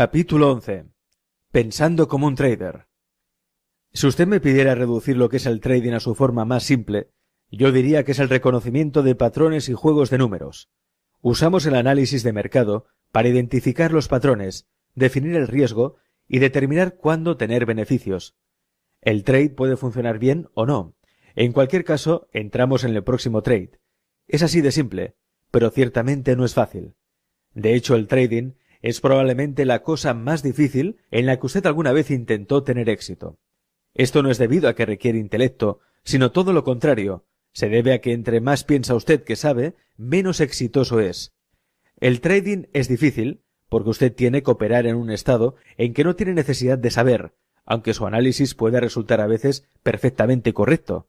Capítulo 11. Pensando como un trader. Si usted me pidiera reducir lo que es el trading a su forma más simple, yo diría que es el reconocimiento de patrones y juegos de números. Usamos el análisis de mercado para identificar los patrones, definir el riesgo y determinar cuándo tener beneficios. El trade puede funcionar bien o no. En cualquier caso, entramos en el próximo trade. Es así de simple, pero ciertamente no es fácil. De hecho, el trading es probablemente la cosa más difícil en la que usted alguna vez intentó tener éxito. Esto no es debido a que requiere intelecto, sino todo lo contrario. Se debe a que entre más piensa usted que sabe, menos exitoso es. El trading es difícil porque usted tiene que operar en un estado en que no tiene necesidad de saber, aunque su análisis pueda resultar a veces perfectamente correcto.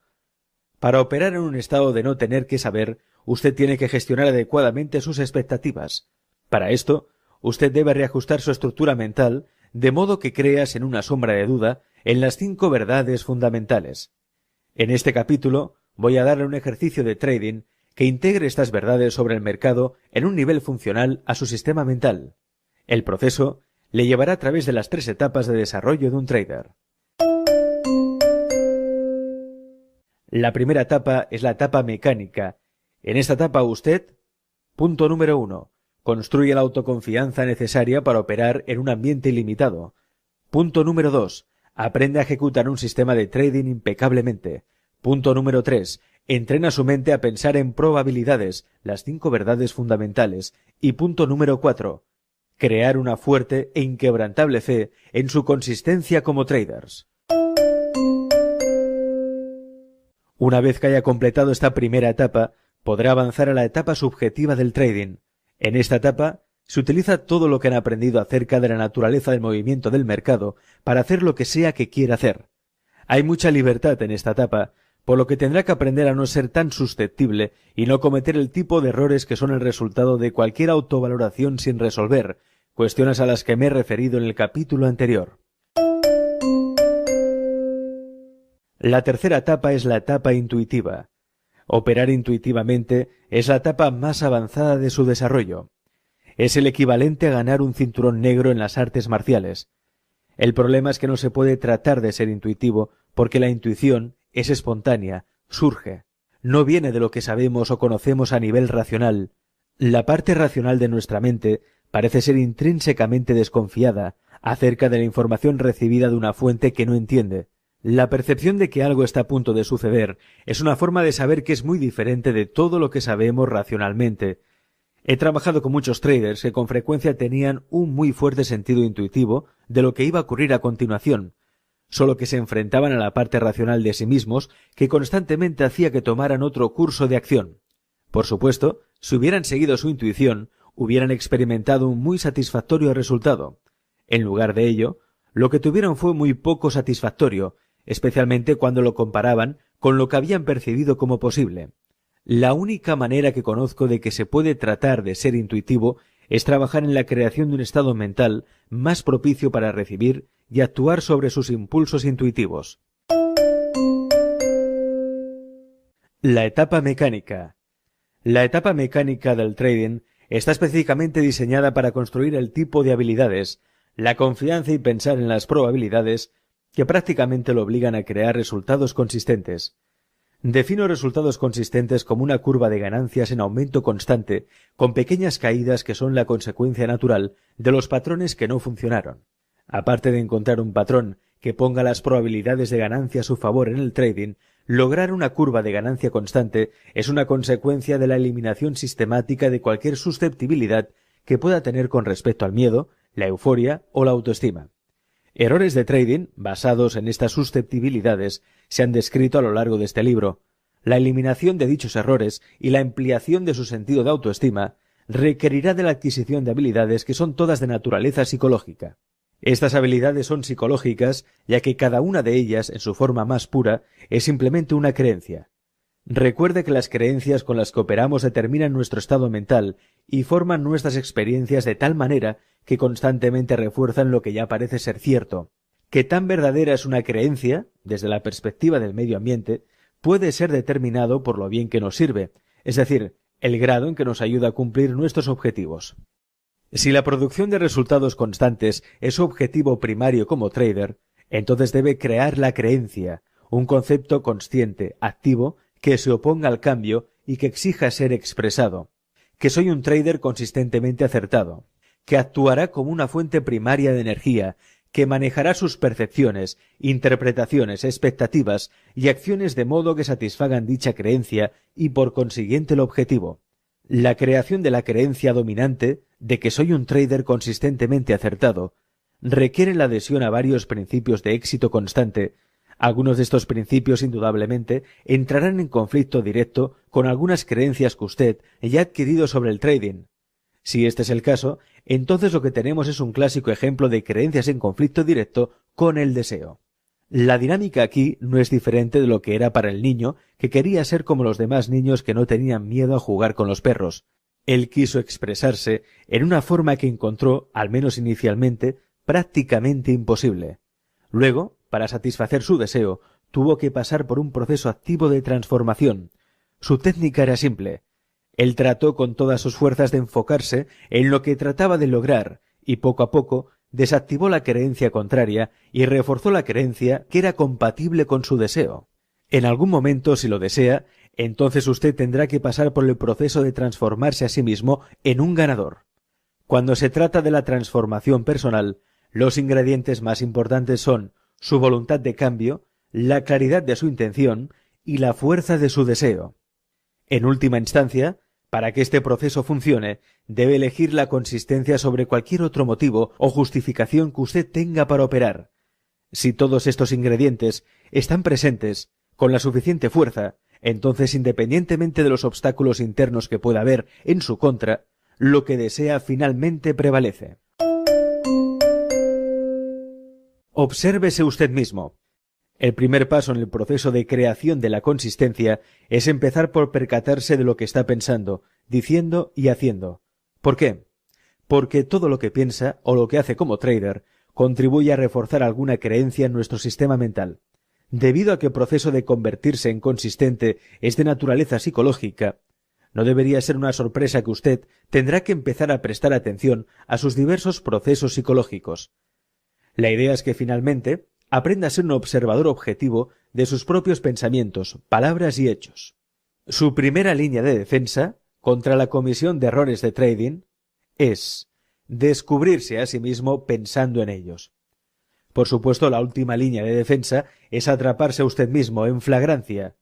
Para operar en un estado de no tener que saber, usted tiene que gestionar adecuadamente sus expectativas. Para esto, usted debe reajustar su estructura mental de modo que creas en una sombra de duda en las 5 verdades fundamentales. En este capítulo voy a darle un ejercicio de trading que integre estas verdades sobre el mercado en un nivel funcional a su sistema mental. El proceso le llevará a través de las 3 etapas de desarrollo de un trader. La primera etapa es la etapa mecánica. En esta etapa usted, punto número 1, construye la autoconfianza necesaria para operar en un ambiente ilimitado. Punto número 2, aprende a ejecutar un sistema de trading impecablemente. Punto número 3, entrena su mente a pensar en probabilidades, las 5 verdades fundamentales. Y punto número 4, crear una fuerte e inquebrantable fe en su consistencia como traders. Una vez que haya completado esta primera etapa, podrá avanzar a la etapa subjetiva del trading. En esta etapa, se utiliza todo lo que han aprendido acerca de la naturaleza del movimiento del mercado para hacer lo que sea que quiera hacer. Hay mucha libertad en esta etapa, por lo que tendrá que aprender a no ser tan susceptible y no cometer el tipo de errores que son el resultado de cualquier autovaloración sin resolver, cuestiones a las que me he referido en el capítulo anterior. La tercera etapa es la etapa intuitiva. Operar intuitivamente es la etapa más avanzada de su desarrollo. Es el equivalente a ganar un cinturón negro en las artes marciales. El problema es que no se puede tratar de ser intuitivo porque la intuición es espontánea, surge. No viene de lo que sabemos o conocemos a nivel racional. La parte racional de nuestra mente parece ser intrínsecamente desconfiada acerca de la información recibida de una fuente que no entiende. La percepción de que algo está a punto de suceder es una forma de saber que es muy diferente de todo lo que sabemos racionalmente. He trabajado con muchos traders que con frecuencia tenían un muy fuerte sentido intuitivo de lo que iba a ocurrir a continuación, solo que se enfrentaban a la parte racional de sí mismos que constantemente hacía que tomaran otro curso de acción. Por supuesto, si hubieran seguido su intuición, hubieran experimentado un muy satisfactorio resultado. En lugar de ello, lo que tuvieron fue muy poco satisfactorio, especialmente cuando lo comparaban con lo que habían percibido como posible. La única manera que conozco de que se puede tratar de ser intuitivo es trabajar en la creación de un estado mental más propicio para recibir y actuar sobre sus impulsos intuitivos. La etapa mecánica. La etapa mecánica del trading está específicamente diseñada para construir el tipo de habilidades, la confianza y pensar en las probabilidades que prácticamente lo obligan a crear resultados consistentes. Defino resultados consistentes como una curva de ganancias en aumento constante, con pequeñas caídas que son la consecuencia natural de los patrones que no funcionaron. Aparte de encontrar un patrón que ponga las probabilidades de ganancia a su favor en el trading, lograr una curva de ganancia constante es una consecuencia de la eliminación sistemática de cualquier susceptibilidad que pueda tener con respecto al miedo, la euforia o la autoestima. Errores de trading basados en estas susceptibilidades se han descrito a lo largo de este libro. La eliminación de dichos errores y la ampliación de su sentido de autoestima requerirá de la adquisición de habilidades que son todas de naturaleza psicológica. Estas habilidades son psicológicas ya que cada una de ellas, en su forma más pura, es simplemente una creencia. Recuerde que las creencias con las que operamos determinan nuestro estado mental y forman nuestras experiencias de tal manera que constantemente refuerzan lo que ya parece ser cierto. Que tan verdadera es una creencia, desde la perspectiva del medio ambiente, puede ser determinado por lo bien que nos sirve, es decir, el grado en que nos ayuda a cumplir nuestros objetivos. Si la producción de resultados constantes es su objetivo primario como trader, entonces debe crear la creencia, un concepto consciente, activo, que se oponga al cambio y que exija ser expresado, que soy un trader consistentemente acertado, que actuará como una fuente primaria de energía, que manejará sus percepciones, interpretaciones, expectativas y acciones de modo que satisfagan dicha creencia y por consiguiente el objetivo. La creación de la creencia dominante de que soy un trader consistentemente acertado requiere la adhesión a varios principios de éxito constante. Algunos de estos principios indudablemente entrarán en conflicto directo con algunas creencias que usted ya ha adquirido sobre el trading. Si este es el caso, entonces lo que tenemos es un clásico ejemplo de creencias en conflicto directo con el deseo. La dinámica aquí no es diferente de lo que era para el niño que quería ser como los demás niños que no tenían miedo a jugar con los perros. Él quiso expresarse en una forma que encontró, al menos inicialmente, prácticamente imposible. Luego, para satisfacer su deseo, tuvo que pasar por un proceso activo de transformación. Su técnica era simple. Él trató con todas sus fuerzas de enfocarse en lo que trataba de lograr y poco a poco desactivó la creencia contraria y reforzó la creencia que era compatible con su deseo. En algún momento, si lo desea, entonces usted tendrá que pasar por el proceso de transformarse a sí mismo en un ganador. Cuando se trata de la transformación personal, los ingredientes más importantes son su voluntad de cambio, la claridad de su intención y la fuerza de su deseo. En última instancia, para que este proceso funcione, debe elegir la consistencia sobre cualquier otro motivo o justificación que usted tenga para operar. Si todos estos ingredientes están presentes con la suficiente fuerza, entonces independientemente de los obstáculos internos que pueda haber en su contra, lo que desea finalmente prevalece. Obsérvese usted mismo. El primer paso en el proceso de creación de la consistencia es empezar por percatarse de lo que está pensando, diciendo y haciendo. ¿Por qué? Porque todo lo que piensa o lo que hace como trader contribuye a reforzar alguna creencia en nuestro sistema mental. Debido a que el proceso de convertirse en consistente es de naturaleza psicológica, no debería ser una sorpresa que usted tendrá que empezar a prestar atención a sus diversos procesos psicológicos. La idea es que finalmente aprenda a ser un observador objetivo de sus propios pensamientos, palabras y hechos. Su primera línea de defensa contra la comisión de errores de trading es descubrirse a sí mismo pensando en ellos. Por supuesto, la última línea de defensa es atraparse a usted mismo en flagrancia.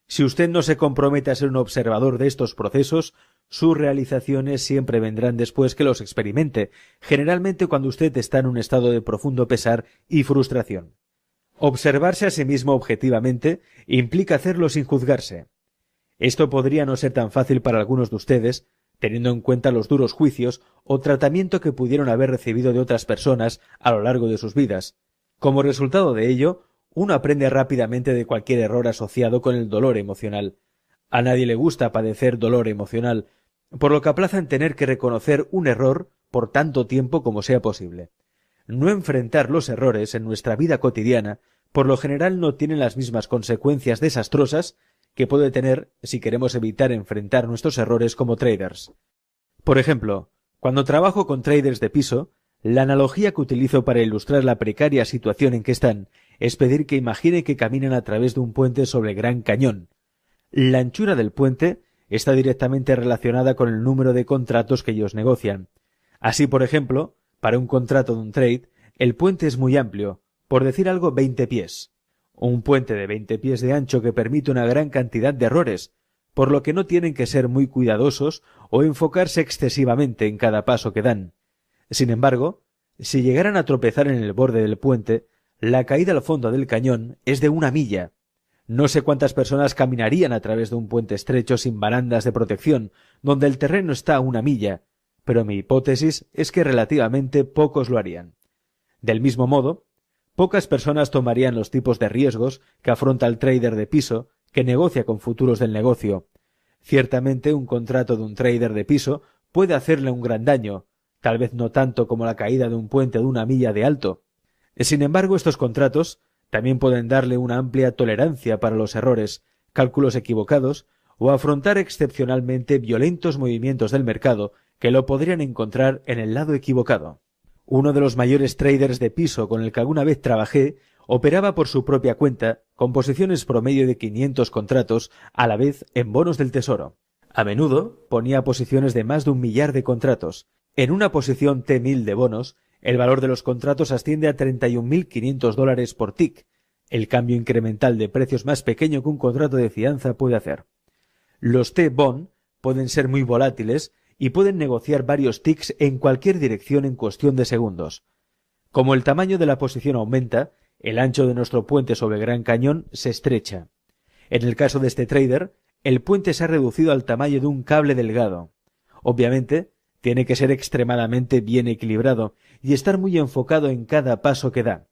Si usted no se compromete a ser un observador de estos procesos, sus realizaciones siempre vendrán después que los experimente, generalmente cuando usted está en un estado de profundo pesar y frustración. Observarse a sí mismo objetivamente implica hacerlo sin juzgarse. Esto podría no ser tan fácil para algunos de ustedes, teniendo en cuenta los duros juicios o tratamiento que pudieron haber recibido de otras personas a lo largo de sus vidas. Como resultado de ello, uno aprende rápidamente de cualquier error asociado con el dolor emocional. A nadie le gusta padecer dolor emocional, por lo que aplaza en tener que reconocer un error por tanto tiempo como sea posible. No enfrentar los errores en nuestra vida cotidiana, por lo general no tienen las mismas consecuencias desastrosas que puede tener si queremos evitar enfrentar nuestros errores como traders. Por ejemplo, cuando trabajo con traders de piso, la analogía que utilizo para ilustrar la precaria situación en que están es pedir que imagine que caminan a través de un puente sobre el Gran Cañón. La anchura del puente está directamente relacionada con el número de contratos que ellos negocian. Así, por ejemplo, para un contrato de un trade, el puente es muy amplio, por decir algo 20 pies. Un puente de 20 pies de ancho que permite una gran cantidad de errores, por lo que no tienen que ser muy cuidadosos o enfocarse excesivamente en cada paso que dan. Sin embargo, si llegaran a tropezar en el borde del puente, la caída al fondo del cañón es de 1 milla. No sé cuántas personas caminarían a través de un puente estrecho sin barandas de protección, donde el terreno está a 1 milla, pero mi hipótesis es que relativamente pocos lo harían. Del mismo modo, pocas personas tomarían los tipos de riesgos que afronta el trader de piso que negocia con futuros del negocio. Ciertamente un contrato de un trader de piso puede hacerle un gran daño, tal vez no tanto como la caída de un puente de 1 milla de alto. Sin embargo, estos contratos también pueden darle una amplia tolerancia para los errores, cálculos equivocados o afrontar excepcionalmente violentos movimientos del mercado que lo podrían encontrar en el lado equivocado. Uno de los mayores traders de piso con el que alguna vez trabajé operaba por su propia cuenta con posiciones promedio de 500 contratos a la vez en bonos del tesoro. A menudo ponía posiciones de más de 1.000.000 de contratos. En una posición T1000 de bonos, el valor de los contratos asciende a $31.500 por tick, el cambio incremental de precios más pequeño que un contrato de fianza puede hacer. Los T-bond pueden ser muy volátiles y pueden negociar varios ticks en cualquier dirección en cuestión de segundos. Como el tamaño de la posición aumenta, el ancho de nuestro puente sobre el Gran Cañón se estrecha. En el caso de este trader, el puente se ha reducido al tamaño de un cable delgado. Obviamente, tiene que ser extremadamente bien equilibrado y estar muy enfocado en cada paso que da.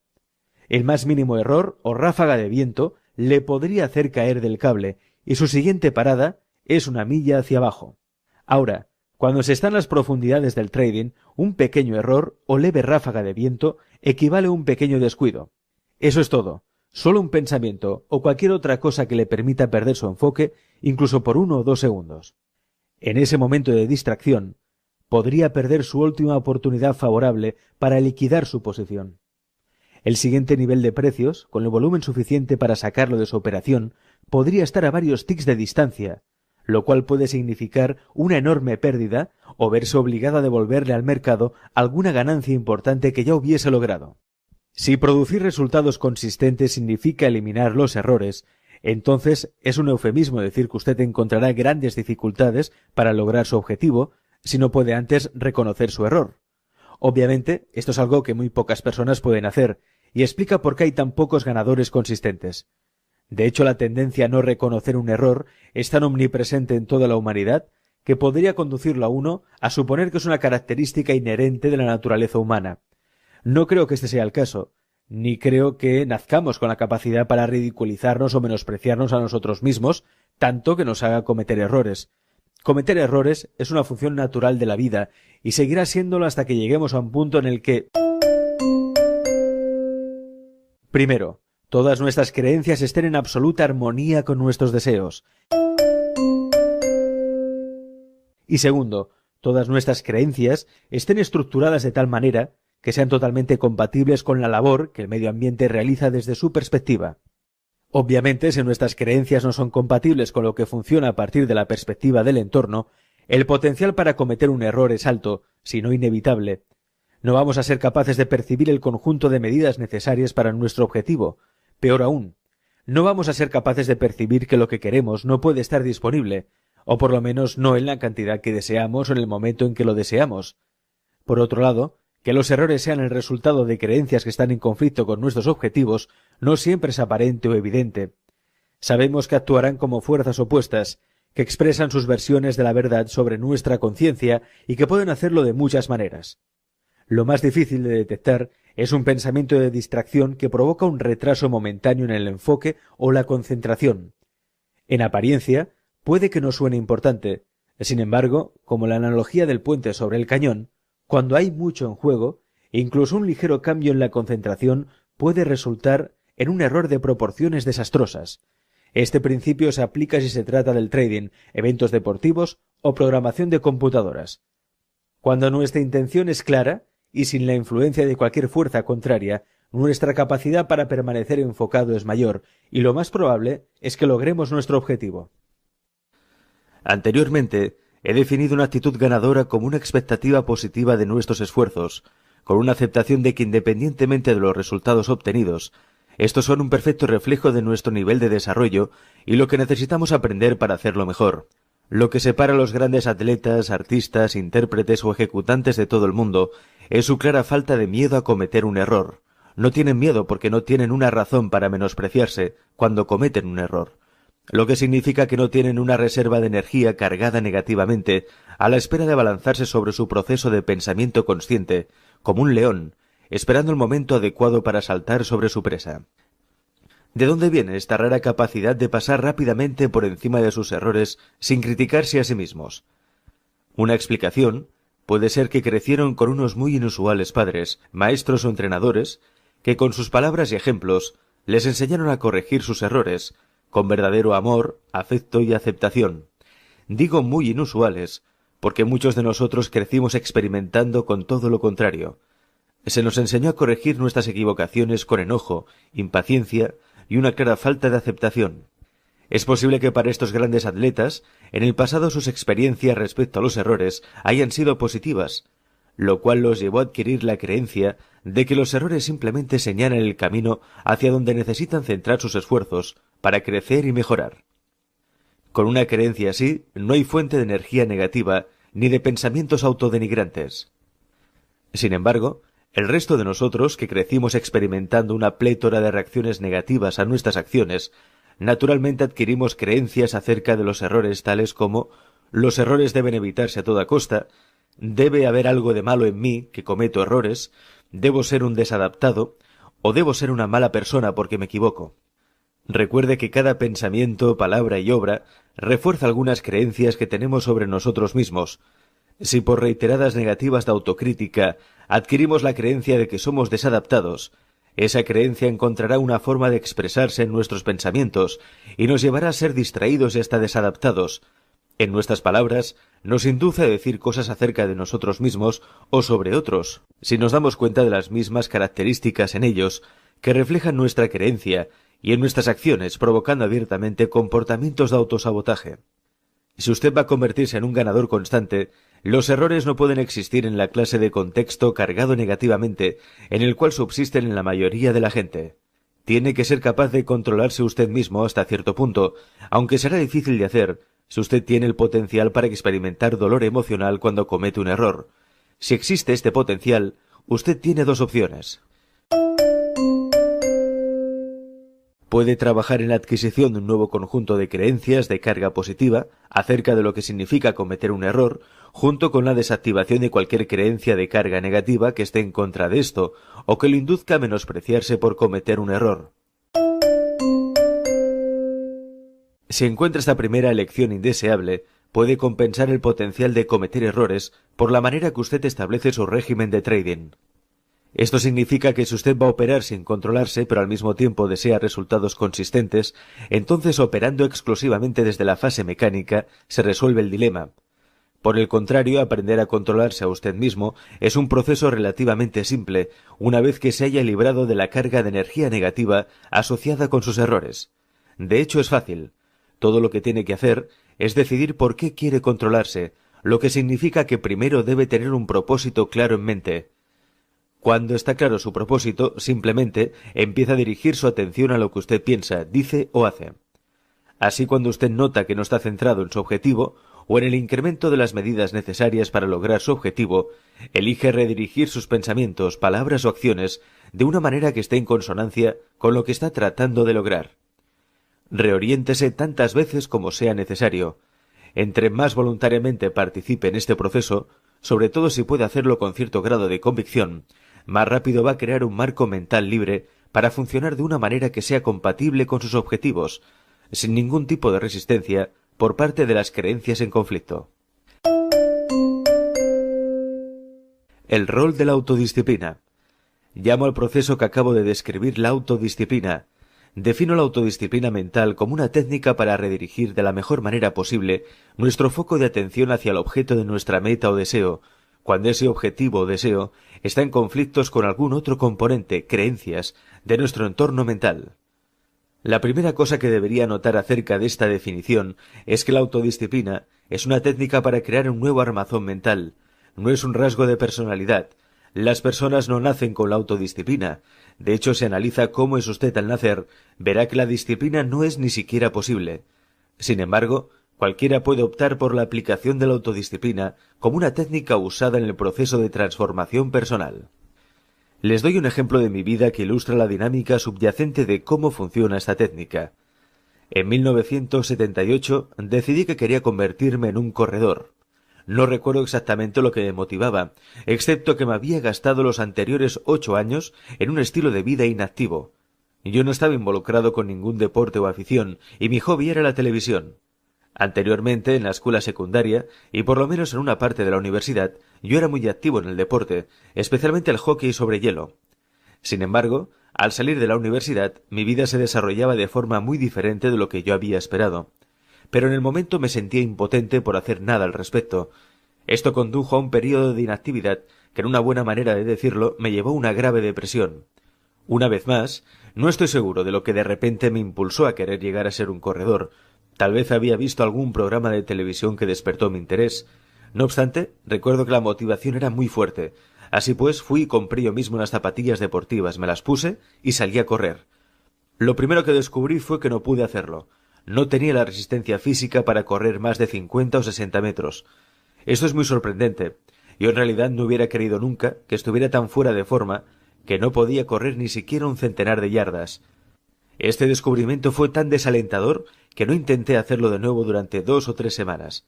El más mínimo error o ráfaga de viento le podría hacer caer del cable y su siguiente parada es una milla hacia abajo. Ahora, cuando se está en las profundidades del trading, un pequeño error o leve ráfaga de viento equivale a un pequeño descuido. Eso es todo. Solo un pensamiento o cualquier otra cosa que le permita perder su enfoque, incluso por 1 o 2 segundos. En ese momento de distracción, podría perder su última oportunidad favorable para liquidar su posición. El siguiente nivel de precios, con el volumen suficiente para sacarlo de su operación, podría estar a varios ticks de distancia, lo cual puede significar una enorme pérdida o verse obligado a devolverle al mercado alguna ganancia importante que ya hubiese logrado. Si producir resultados consistentes significa eliminar los errores, entonces es un eufemismo decir que usted encontrará grandes dificultades para lograr su objetivo si no puede antes reconocer su error. Obviamente, esto es algo que muy pocas personas pueden hacer, y explica por qué hay tan pocos ganadores consistentes. De hecho, la tendencia a no reconocer un error es tan omnipresente en toda la humanidad que podría conducirlo a uno a suponer que es una característica inherente de la naturaleza humana. No creo que este sea el caso, ni creo que nazcamos con la capacidad para ridiculizarnos o menospreciarnos a nosotros mismos, tanto que nos haga cometer errores. Cometer errores es una función natural de la vida y seguirá siéndolo hasta que lleguemos a un punto en el que... Primero, todas nuestras creencias estén en absoluta armonía con nuestros deseos. Y segundo, todas nuestras creencias estén estructuradas de tal manera que sean totalmente compatibles con la labor que el medio ambiente realiza desde su perspectiva. Obviamente, si nuestras creencias no son compatibles con lo que funciona a partir de la perspectiva del entorno, el potencial para cometer un error es alto, si no inevitable. No vamos a ser capaces de percibir el conjunto de medidas necesarias para nuestro objetivo. Peor aún, no vamos a ser capaces de percibir que lo que queremos no puede estar disponible, o por lo menos no en la cantidad que deseamos o en el momento en que lo deseamos. Por otro lado, que los errores sean el resultado de creencias que están en conflicto con nuestros objetivos no siempre es aparente o evidente. Sabemos que actuarán como fuerzas opuestas, que expresan sus versiones de la verdad sobre nuestra conciencia y que pueden hacerlo de muchas maneras. Lo más difícil de detectar es un pensamiento de distracción que provoca un retraso momentáneo en el enfoque o la concentración. En apariencia, puede que no suene importante. Sin embargo, como la analogía del puente sobre el cañón, cuando hay mucho en juego, incluso un ligero cambio en la concentración puede resultar en un error de proporciones desastrosas. Este principio se aplica si se trata del trading, eventos deportivos o programación de computadoras. Cuando nuestra intención es clara y sin la influencia de cualquier fuerza contraria, nuestra capacidad para permanecer enfocado es mayor y lo más probable es que logremos nuestro objetivo. Anteriormente, he definido una actitud ganadora como una expectativa positiva de nuestros esfuerzos, con una aceptación de que independientemente de los resultados obtenidos, estos son un perfecto reflejo de nuestro nivel de desarrollo y lo que necesitamos aprender para hacerlo mejor. Lo que separa a los grandes atletas, artistas, intérpretes o ejecutantes de todo el mundo es su clara falta de miedo a cometer un error. No tienen miedo porque no tienen una razón para menospreciarse cuando cometen un error, lo que significa que no tienen una reserva de energía cargada negativamente a la espera de abalanzarse sobre su proceso de pensamiento consciente, como un león, esperando el momento adecuado para saltar sobre su presa. ¿De dónde viene esta rara capacidad de pasar rápidamente por encima de sus errores sin criticarse a sí mismos? Una explicación puede ser que crecieron con unos muy inusuales padres, maestros o entrenadores, que con sus palabras y ejemplos les enseñaron a corregir sus errores, con verdadero amor, afecto y aceptación. Digo muy inusuales, porque muchos de nosotros crecimos experimentando con todo lo contrario. Se nos enseñó a corregir nuestras equivocaciones con enojo, impaciencia y una clara falta de aceptación. Es posible que para estos grandes atletas, en el pasado sus experiencias respecto a los errores hayan sido positivas, lo cual los llevó a adquirir la creencia de que los errores simplemente señalan el camino hacia donde necesitan centrar sus esfuerzos para crecer y mejorar. Con una creencia así, no hay fuente de energía negativa ni de pensamientos autodenigrantes. Sin embargo, el resto de nosotros, que crecimos experimentando una plétora de reacciones negativas a nuestras acciones, naturalmente adquirimos creencias acerca de los errores tales como los errores deben evitarse a toda costa, debe haber algo de malo en mí, que cometo errores, debo ser un desadaptado, o debo ser una mala persona porque me equivoco. Recuerde que cada pensamiento, palabra y obra refuerza algunas creencias que tenemos sobre nosotros mismos. Si por reiteradas negativas de autocrítica adquirimos la creencia de que somos desadaptados, esa creencia encontrará una forma de expresarse en nuestros pensamientos y nos llevará a ser distraídos y hasta desadaptados. En nuestras palabras, nos induce a decir cosas acerca de nosotros mismos o sobre otros, si nos damos cuenta de las mismas características en ellos que reflejan nuestra creencia y en nuestras acciones, provocando abiertamente comportamientos de autosabotaje. Si usted va a convertirse en un ganador constante, los errores no pueden existir en la clase de contexto cargado negativamente en el cual subsisten en la mayoría de la gente. Tiene que ser capaz de controlarse usted mismo hasta cierto punto, aunque será difícil de hacer si usted tiene el potencial para experimentar dolor emocional cuando comete un error. Si existe este potencial, usted tiene dos opciones. Puede trabajar en la adquisición de un nuevo conjunto de creencias de carga positiva acerca de lo que significa cometer un error, junto con la desactivación de cualquier creencia de carga negativa que esté en contra de esto, o que lo induzca a menospreciarse por cometer un error. Si encuentra esta primera elección indeseable, puede compensar el potencial de cometer errores por la manera que usted establece su régimen de trading. Esto significa que si usted va a operar sin controlarse, pero al mismo tiempo desea resultados consistentes, entonces operando exclusivamente desde la fase mecánica, se resuelve el dilema. Por el contrario, aprender a controlarse a usted mismo es un proceso relativamente simple, una vez que se haya librado de la carga de energía negativa asociada con sus errores. De hecho, es fácil. Todo lo que tiene que hacer es decidir por qué quiere controlarse, lo que significa que primero debe tener un propósito claro en mente. Cuando está claro su propósito, simplemente empieza a dirigir su atención a lo que usted piensa, dice o hace. Así, cuando usted nota que no está centrado en su objetivo o en el incremento de las medidas necesarias para lograr su objetivo, elige redirigir sus pensamientos, palabras o acciones de una manera que esté en consonancia con lo que está tratando de lograr. Reoriéntese tantas veces como sea necesario. Entre más voluntariamente participe en este proceso, sobre todo si puede hacerlo con cierto grado de convicción, más rápido va a crear un marco mental libre para funcionar de una manera que sea compatible con sus objetivos, sin ningún tipo de resistencia por parte de las creencias en conflicto. El rol de la autodisciplina. Llamo al proceso que acabo de describir la autodisciplina. Defino la autodisciplina mental como una técnica para redirigir de la mejor manera posible nuestro foco de atención hacia el objeto de nuestra meta o deseo, cuando ese objetivo o deseo está en conflictos con algún otro componente, creencias, de nuestro entorno mental. La primera cosa que debería notar acerca de esta definición es que la autodisciplina es una técnica para crear un nuevo armazón mental, no es un rasgo de personalidad. Las personas no nacen con la autodisciplina. De hecho, si analiza cómo es usted al nacer, verá que la disciplina no es ni siquiera posible. Sin embargo, cualquiera puede optar por la aplicación de la autodisciplina como una técnica usada en el proceso de transformación personal. Les doy un ejemplo de mi vida que ilustra la dinámica subyacente de cómo funciona esta técnica. En 1978 decidí que quería convertirme en un corredor. No recuerdo exactamente lo que me motivaba, excepto que me había gastado los anteriores 8 años en un estilo de vida inactivo. Yo no estaba involucrado con ningún deporte o afición, y mi hobby era la televisión. Anteriormente, en la escuela secundaria, y por lo menos en una parte de la universidad, yo era muy activo en el deporte, especialmente el hockey sobre hielo. Sin embargo, al salir de la universidad, mi vida se desarrollaba de forma muy diferente de lo que yo había esperado. Pero en el momento me sentía impotente por hacer nada al respecto. Esto condujo a un periodo de inactividad que, en una buena manera de decirlo, me llevó a una grave depresión. Una vez más, no estoy seguro de lo que de repente me impulsó a querer llegar a ser un corredor. Tal vez había visto algún programa de televisión que despertó mi interés. No obstante, recuerdo que la motivación era muy fuerte. Así pues, fui y compré yo mismo unas zapatillas deportivas, me las puse y salí a correr. Lo primero que descubrí fue que no pude hacerlo. No tenía la resistencia física para correr más de 50 o 60 metros. Esto es muy sorprendente. Yo en realidad no hubiera creído nunca que estuviera tan fuera de forma que no podía correr ni siquiera un centenar de yardas. Este descubrimiento fue tan desalentador que no intenté hacerlo de nuevo durante 2 o 3 semanas.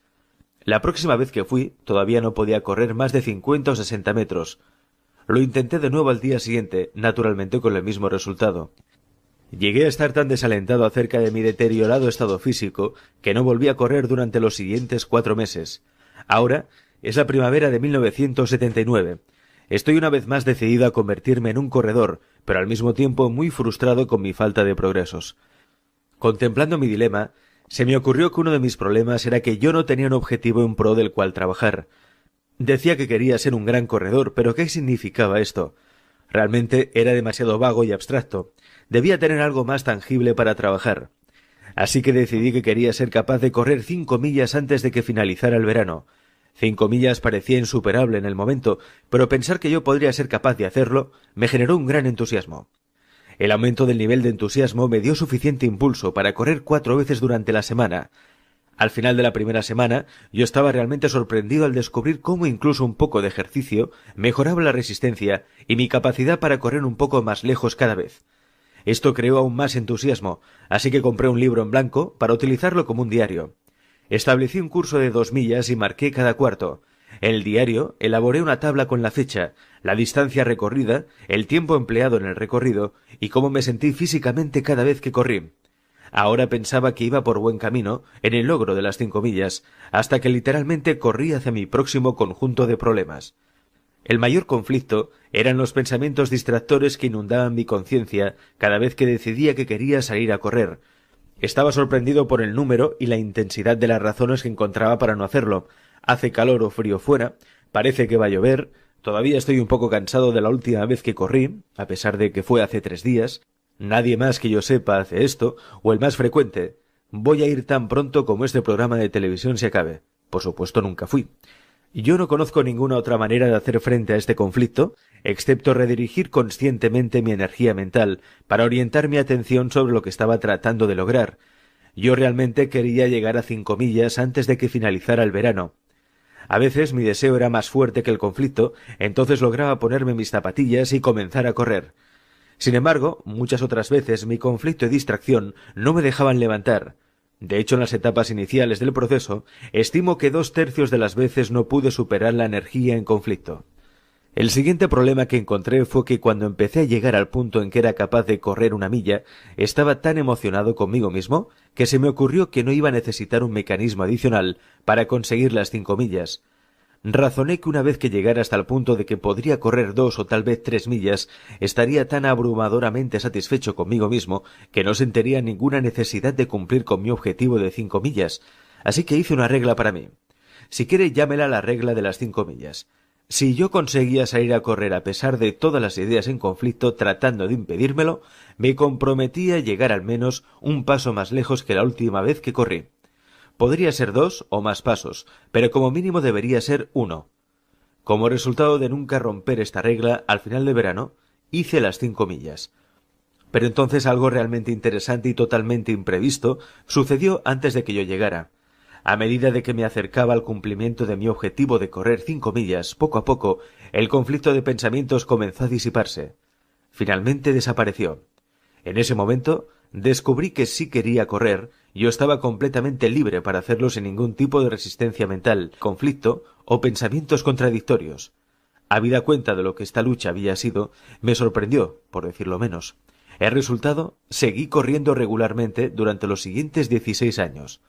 La próxima vez que fui, todavía no podía correr más de 50 o 60 metros. Lo intenté de nuevo al día siguiente, naturalmente con el mismo resultado. Llegué a estar tan desalentado acerca de mi deteriorado estado físico que no volví a correr durante los siguientes 4 meses. Ahora es la primavera de 1979. Estoy una vez más decidido a convertirme en un corredor, pero al mismo tiempo muy frustrado con mi falta de progresos. Contemplando mi dilema, se me ocurrió que uno de mis problemas era que yo no tenía un objetivo en pro del cual trabajar. Decía que quería ser un gran corredor, pero ¿qué significaba esto? Realmente era demasiado vago y abstracto. Debía tener algo más tangible para trabajar. Así que decidí que quería ser capaz de correr 5 millas antes de que finalizara el verano. 5 millas parecía insuperable en el momento, pero pensar que yo podría ser capaz de hacerlo me generó un gran entusiasmo. El aumento del nivel de entusiasmo me dio suficiente impulso para correr 4 veces durante la semana. Al final de la primera semana, yo estaba realmente sorprendido al descubrir cómo incluso un poco de ejercicio mejoraba la resistencia y mi capacidad para correr un poco más lejos cada vez. Esto creó aún más entusiasmo, así que compré un libro en blanco para utilizarlo como un diario. Establecí un curso de 2 millas y marqué cada cuarto. En el diario elaboré una tabla con la fecha, la distancia recorrida, el tiempo empleado en el recorrido y cómo me sentí físicamente cada vez que corrí. Ahora pensaba que iba por buen camino en el logro de las 5 millas, hasta que literalmente corrí hacia mi próximo conjunto de problemas. El mayor conflicto eran los pensamientos distractores que inundaban mi conciencia cada vez que decidía que quería salir a correr. Estaba sorprendido por el número y la intensidad de las razones que encontraba para no hacerlo. Hace calor o frío fuera, parece que va a llover, todavía estoy un poco cansado de la última vez que corrí, a pesar de que fue hace 3 días, nadie más que yo sepa hace esto, o el más frecuente, voy a ir tan pronto como este programa de televisión se acabe. Por supuesto nunca fui. Yo no conozco ninguna otra manera de hacer frente a este conflicto, excepto redirigir conscientemente mi energía mental para orientar mi atención sobre lo que estaba tratando de lograr. Yo realmente quería llegar a 5 millas antes de que finalizara el verano. A veces mi deseo era más fuerte que el conflicto, entonces lograba ponerme mis zapatillas y comenzar a correr. Sin embargo, muchas otras veces mi conflicto y distracción no me dejaban levantar. De hecho, en las etapas iniciales del proceso, estimo que 2/3 de las veces no pude superar la energía en conflicto. El siguiente problema que encontré fue que cuando empecé a llegar al punto en que era capaz de correr 1 milla, estaba tan emocionado conmigo mismo que se me ocurrió que no iba a necesitar un mecanismo adicional para conseguir las 5 millas. Razoné que una vez que llegara hasta el punto de que podría correr 2 o tal vez 3 millas, estaría tan abrumadoramente satisfecho conmigo mismo que no sentiría ninguna necesidad de cumplir con mi objetivo de 5 millas. Así que hice una regla para mí. Si quiere, llámela la regla de las 5 millas. Si yo conseguía salir a correr a pesar de todas las ideas en conflicto tratando de impedírmelo, me comprometía a llegar al menos un paso más lejos que la última vez que corrí. Podría ser 2 o más pasos, pero como mínimo debería ser 1. Como resultado de nunca romper esta regla, al final de verano, hice las 5 millas. Pero entonces algo realmente interesante y totalmente imprevisto sucedió antes de que yo llegara. A medida de que me acercaba al cumplimiento de mi objetivo de correr 5 millas, poco a poco, el conflicto de pensamientos comenzó a disiparse. Finalmente desapareció. En ese momento, descubrí que si quería correr, yo estaba completamente libre para hacerlo sin ningún tipo de resistencia mental, conflicto o pensamientos contradictorios. Habida cuenta de lo que esta lucha había sido, me sorprendió, por decirlo menos. El resultado, seguí corriendo regularmente durante los siguientes 16 años.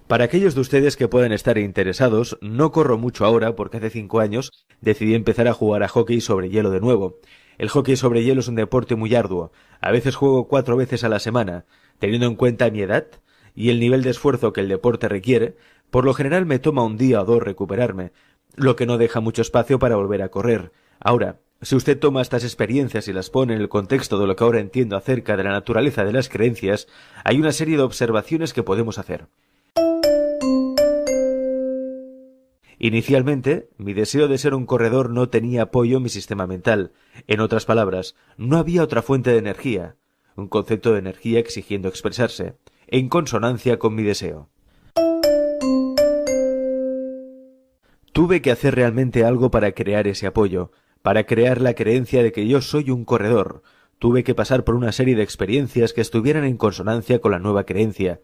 Para aquellos de ustedes que puedan estar interesados, no corro mucho ahora porque hace 5 años decidí empezar a jugar a hockey sobre hielo de nuevo. El hockey sobre hielo es un deporte muy arduo. A veces juego 4 veces a la semana. Teniendo en cuenta mi edad y el nivel de esfuerzo que el deporte requiere, Por lo general me toma un día o dos recuperarme, lo que no deja mucho espacio para volver a correr. Ahora, si usted toma estas experiencias y las pone en el contexto de lo que ahora entiendo acerca de la naturaleza de las creencias, hay una serie de observaciones que podemos hacer. Inicialmente, mi deseo de ser un corredor no tenía apoyo en mi sistema mental. En otras palabras, no había otra fuente de energía, un concepto de energía exigiendo expresarse, en consonancia con mi deseo. Tuve que hacer realmente algo para crear ese apoyo, para crear la creencia de que yo soy un corredor. Tuve que pasar por una serie de experiencias que estuvieran en consonancia con la nueva creencia.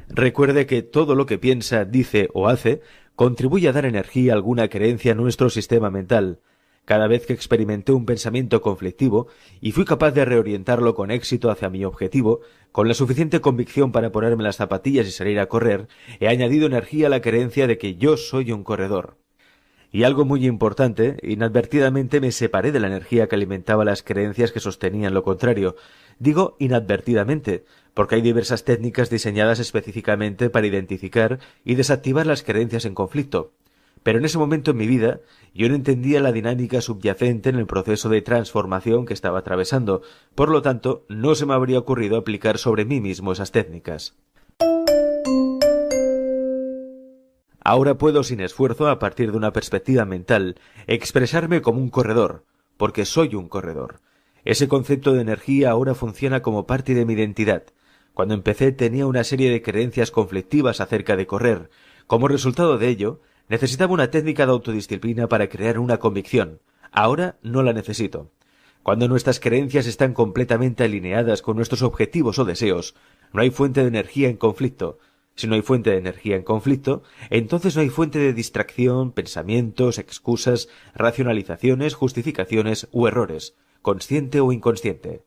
Recuerde que todo lo que piensa, dice o hace contribuye a dar energía a alguna creencia en nuestro sistema mental. Cada vez que experimenté un pensamiento conflictivo y fui capaz de reorientarlo con éxito hacia mi objetivo, con la suficiente convicción para ponerme las zapatillas y salir a correr, he añadido energía a la creencia de que yo soy un corredor. Y algo muy importante, inadvertidamente me separé de la energía que alimentaba las creencias que sostenían lo contrario. Digo inadvertidamente, porque hay diversas técnicas diseñadas específicamente para identificar y desactivar las creencias en conflicto. Pero en ese momento en mi vida, yo no entendía la dinámica subyacente en el proceso de transformación que estaba atravesando, por lo tanto, no se me habría ocurrido aplicar sobre mí mismo esas técnicas. Ahora puedo sin esfuerzo, a partir de una perspectiva mental, expresarme como un corredor, porque soy un corredor. Ese concepto de energía ahora funciona como parte de mi identidad. Cuando empecé tenía una serie de creencias conflictivas acerca de correr. Como resultado de ello, necesitaba una técnica de autodisciplina para crear una convicción. Ahora no la necesito. Cuando nuestras creencias están completamente alineadas con nuestros objetivos o deseos, no hay fuente de energía en conflicto. Si no hay fuente de energía en conflicto, entonces no hay fuente de distracción, pensamientos, excusas, racionalizaciones, justificaciones u errores, consciente o inconsciente.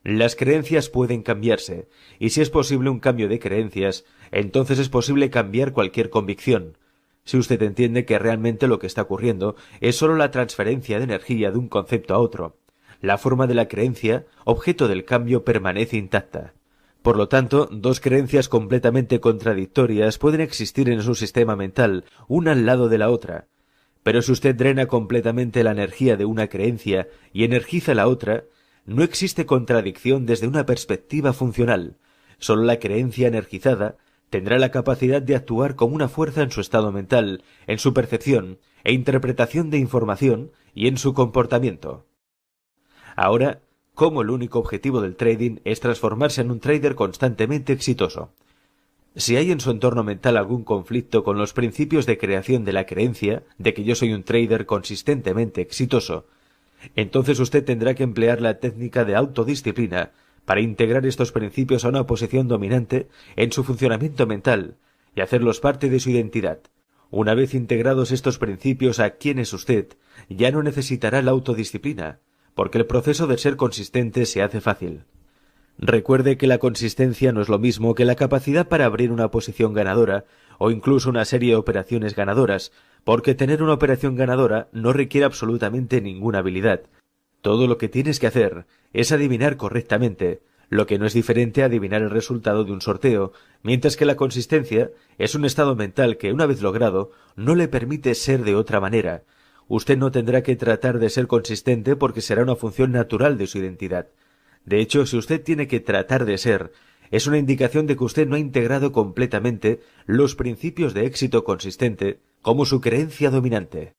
Las creencias pueden cambiarse, y si es posible un cambio de creencias, entonces es posible cambiar cualquier convicción. Si usted entiende que realmente lo que está ocurriendo es solo la transferencia de energía de un concepto a otro, la forma de la creencia, objeto del cambio, permanece intacta. Por lo tanto, dos creencias completamente contradictorias pueden existir en su sistema mental, una al lado de la otra. Pero si usted drena completamente la energía de una creencia y energiza la otra, no existe contradicción desde una perspectiva funcional. Solo la creencia energizada tendrá la capacidad de actuar como una fuerza en su estado mental, en su percepción e interpretación de información y en su comportamiento. Ahora, ¿cómo el único objetivo del trading es transformarse en un trader constantemente exitoso? Si hay en su entorno mental algún conflicto con los principios de creación de la creencia de que yo soy un trader consistentemente exitoso, entonces usted tendrá que emplear la técnica de autodisciplina para integrar estos principios a una posición dominante en su funcionamiento mental y hacerlos parte de su identidad. Una vez integrados estos principios a quién es usted, ya no necesitará la autodisciplina, porque el proceso de ser consistente se hace fácil. Recuerde que la consistencia no es lo mismo que la capacidad para abrir una posición ganadora o incluso una serie de operaciones ganadoras, porque tener una operación ganadora no requiere absolutamente ninguna habilidad. Todo lo que tienes que hacer es adivinar correctamente, lo que no es diferente a adivinar el resultado de un sorteo, mientras que la consistencia es un estado mental que, una vez logrado, no le permite ser de otra manera. Usted no tendrá que tratar de ser consistente porque será una función natural de su identidad. De hecho, si usted tiene que tratar de ser, es una indicación de que usted no ha integrado completamente los principios de éxito consistente como su creencia dominante.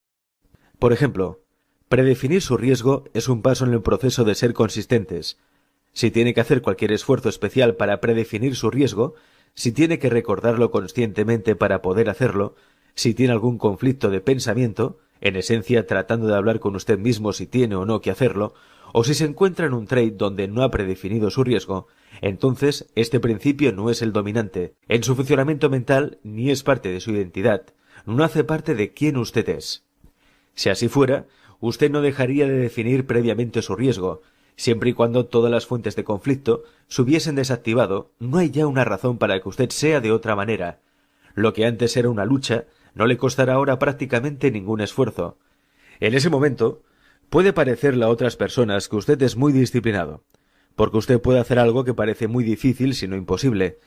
Por ejemplo, predefinir su riesgo es un paso en el proceso de ser consistentes. Si tiene que hacer cualquier esfuerzo especial para predefinir su riesgo, si tiene que recordarlo conscientemente para poder hacerlo, si tiene algún conflicto de pensamiento, en esencia tratando de hablar con usted mismo si tiene o no que hacerlo, o si se encuentra en un trade donde no ha predefinido su riesgo, entonces este principio no es el dominante en su funcionamiento mental ni es parte de su identidad, no hace parte de quién usted es. Si así fuera, usted no dejaría de definir previamente su riesgo. Siempre y cuando todas las fuentes de conflicto se hubiesen desactivado, no hay ya una razón para que usted sea de otra manera. Lo que antes era una lucha no le costará ahora prácticamente ningún esfuerzo. En ese momento, puede parecerle a otras personas que usted es muy disciplinado, porque usted puede hacer algo que parece muy difícil si no imposible,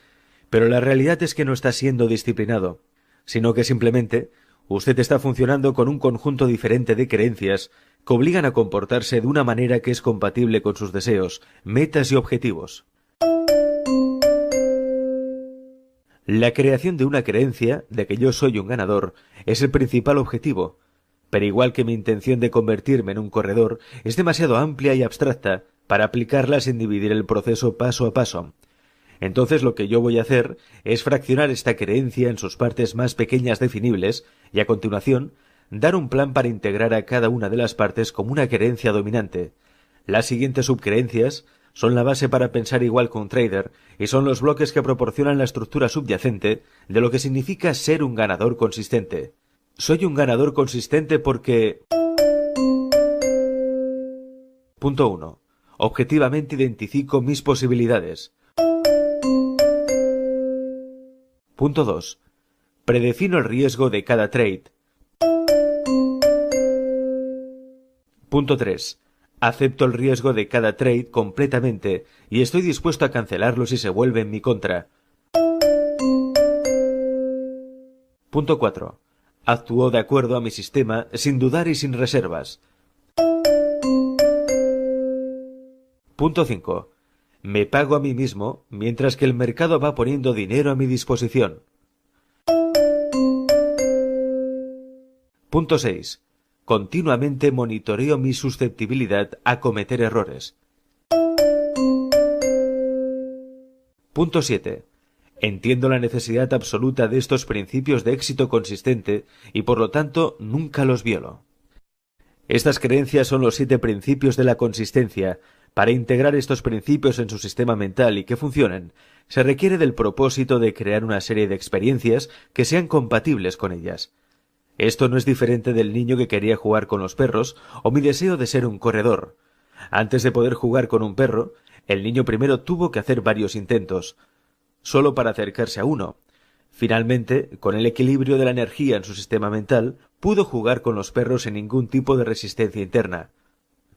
Pero la realidad es que no está siendo disciplinado, sino que simplemente usted está funcionando con un conjunto diferente de creencias que obligan a comportarse de una manera que es compatible con sus deseos, metas y objetivos. La creación de una creencia de que yo soy un ganador es el principal objetivo, pero igual que mi intención de convertirme en un corredor es demasiado amplia y abstracta para aplicarla sin dividir el proceso paso a paso. Entonces lo que yo voy a hacer es fraccionar esta creencia en sus partes más pequeñas definibles y a continuación dar un plan para integrar a cada una de las partes como una creencia dominante. Las siguientes subcreencias son la base para pensar igual que un trader y son los bloques que proporcionan la estructura subyacente de lo que significa ser un ganador consistente. Soy un ganador consistente porque... Punto 1. Objetivamente identifico mis posibilidades. Punto 2. Predefino el riesgo de cada trade. Punto 3. Acepto el riesgo de cada trade completamente y estoy dispuesto a cancelarlo si se vuelve en mi contra. Punto 4. Actúo de acuerdo a mi sistema sin dudar y sin reservas. Punto 5. Me pago a mí mismo mientras que el mercado va poniendo dinero a mi disposición. Punto 6. Continuamente monitoreo mi susceptibilidad a cometer errores. Punto 7. Entiendo la necesidad absoluta de estos principios de éxito consistente y por lo tanto nunca los violo. Estas creencias son los 7 principios de la consistencia. Para integrar estos principios en su sistema mental y que funcionen, se requiere del propósito de crear una serie de experiencias que sean compatibles con ellas. Esto no es diferente del niño que quería jugar con los perros o mi deseo de ser un corredor. Antes de poder jugar con un perro, el niño primero tuvo que hacer varios intentos, solo para acercarse a uno. Finalmente, con el equilibrio de la energía en su sistema mental, pudo jugar con los perros sin ningún tipo de resistencia interna.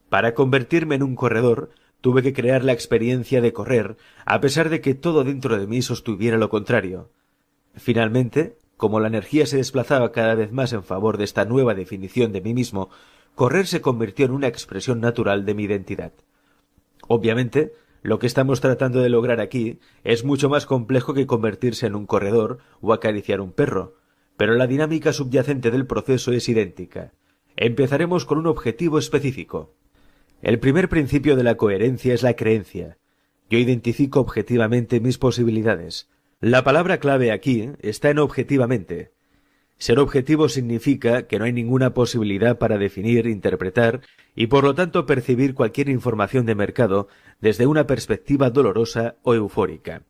Para convertirme en un corredor, tuve que crear la experiencia de correr, a pesar de que todo dentro de mí sostuviera lo contrario. Finalmente, como la energía se desplazaba cada vez más en favor de esta nueva definición de mí mismo, correr se convirtió en una expresión natural de mi identidad. Obviamente, lo que estamos tratando de lograr aquí es mucho más complejo que convertirse en un corredor o acariciar un perro, pero la dinámica subyacente del proceso es idéntica. Empezaremos con un objetivo específico. El primer principio de la coherencia es la creencia. Yo identifico objetivamente mis posibilidades. La palabra clave aquí está en objetivamente. Ser objetivo significa que no hay ninguna posibilidad para definir, interpretar y por lo tanto percibir cualquier información de mercado desde una perspectiva dolorosa o eufórica.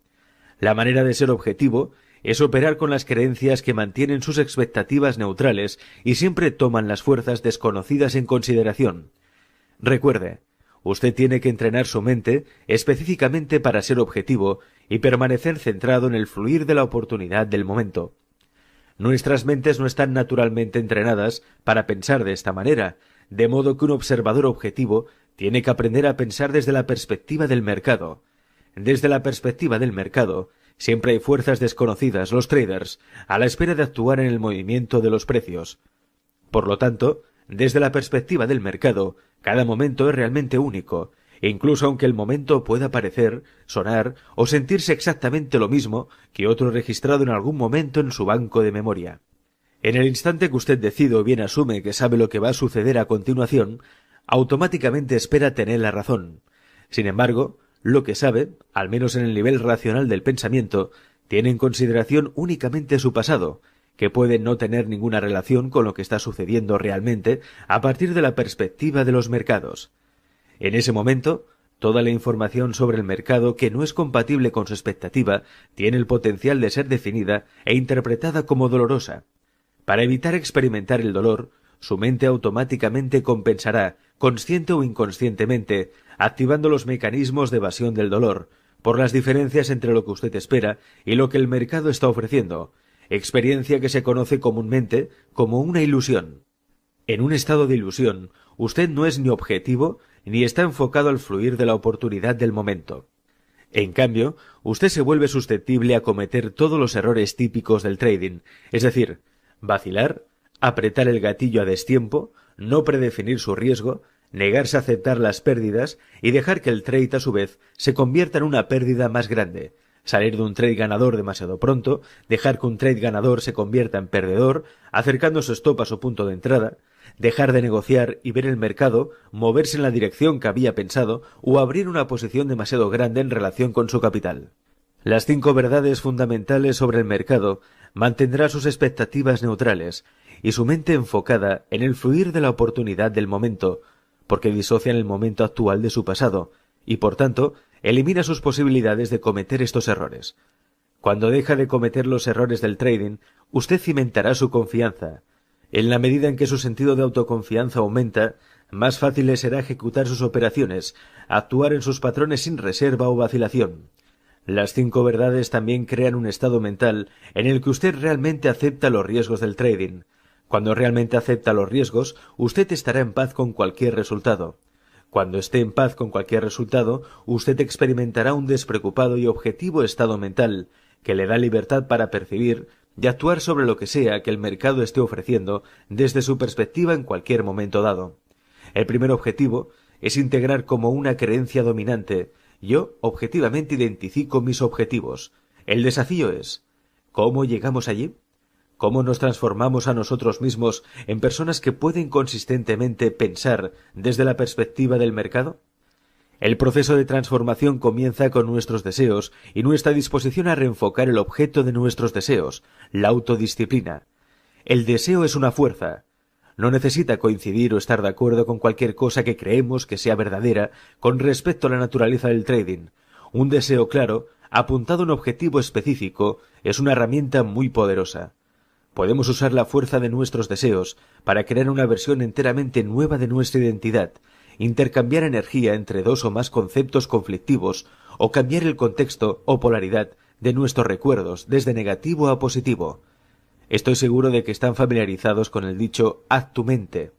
La manera de ser objetivo es operar con las creencias que mantienen sus expectativas neutrales y siempre toman las fuerzas desconocidas en consideración. Recuerde, usted tiene que entrenar su mente específicamente para ser objetivo y permanecer centrado en el fluir de la oportunidad del momento. Nuestras mentes no están naturalmente entrenadas para pensar de esta manera, de modo que un observador objetivo tiene que aprender a pensar desde la perspectiva del mercado. Desde la perspectiva del mercado, siempre hay fuerzas desconocidas, los traders, a la espera de actuar en el movimiento de los precios. Por lo tanto, desde la perspectiva del mercado, cada momento es realmente único, incluso aunque el momento pueda parecer, sonar o sentirse exactamente lo mismo que otro registrado en algún momento en su banco de memoria. En el instante que usted decide o bien asume que sabe lo que va a suceder a continuación, automáticamente espera tener la razón. Sin embargo, lo que sabe, al menos en el nivel racional del pensamiento, tiene en consideración únicamente su pasado, que puede no tener ninguna relación con lo que está sucediendo realmente a partir de la perspectiva de los mercados. En ese momento, toda la información sobre el mercado que no es compatible con su expectativa tiene el potencial de ser definida e interpretada como dolorosa. Para evitar experimentar el dolor, su mente automáticamente compensará, consciente o inconscientemente, activando los mecanismos de evasión del dolor, por las diferencias entre lo que usted espera y lo que el mercado está ofreciendo, experiencia que se conoce comúnmente como una ilusión. En un estado de ilusión, usted no es ni objetivo ni está enfocado al fluir de la oportunidad del momento. En cambio, usted se vuelve susceptible a cometer todos los errores típicos del trading, es decir, vacilar, apretar el gatillo a destiempo, no predefinir su riesgo, negarse a aceptar las pérdidas y dejar que el trade a su vez se convierta en una pérdida más grande, salir de un trade ganador demasiado pronto, dejar que un trade ganador se convierta en perdedor, acercando su stop a su punto de entrada, dejar de negociar y ver el mercado moverse en la dirección que había pensado o abrir una posición demasiado grande en relación con su capital. Las 5 verdades fundamentales sobre el mercado mantendrá sus expectativas neutrales y su mente enfocada en el fluir de la oportunidad del momento, porque disocian el momento actual de su pasado y, por tanto, elimina sus posibilidades de cometer estos errores. Cuando deja de cometer los errores del trading, usted cimentará su confianza. En la medida en que su sentido de autoconfianza aumenta, más fácil le será ejecutar sus operaciones, actuar en sus patrones sin reserva o vacilación. Las 5 verdades también crean un estado mental en el que usted realmente acepta los riesgos del trading. Cuando realmente acepta los riesgos, usted estará en paz con cualquier resultado. Cuando esté en paz con cualquier resultado, usted experimentará un despreocupado y objetivo estado mental que le da libertad para percibir y actuar sobre lo que sea que el mercado esté ofreciendo desde su perspectiva en cualquier momento dado. El primer objetivo es integrar como una creencia dominante: yo objetivamente identifico mis objetivos. El desafío es: ¿cómo llegamos allí? ¿Cómo nos transformamos a nosotros mismos en personas que pueden consistentemente pensar desde la perspectiva del mercado? El proceso de transformación comienza con nuestros deseos y nuestra disposición a reenfocar el objeto de nuestros deseos, la autodisciplina. El deseo es una fuerza. No necesita coincidir o estar de acuerdo con cualquier cosa que creemos que sea verdadera con respecto a la naturaleza del trading. Un deseo claro, apuntado a un objetivo específico, es una herramienta muy poderosa. Podemos usar la fuerza de nuestros deseos para crear una versión enteramente nueva de nuestra identidad, intercambiar energía entre 2 o más conceptos conflictivos o cambiar el contexto o polaridad de nuestros recuerdos desde negativo a positivo. Estoy seguro de que están familiarizados con el dicho «haz tu mente».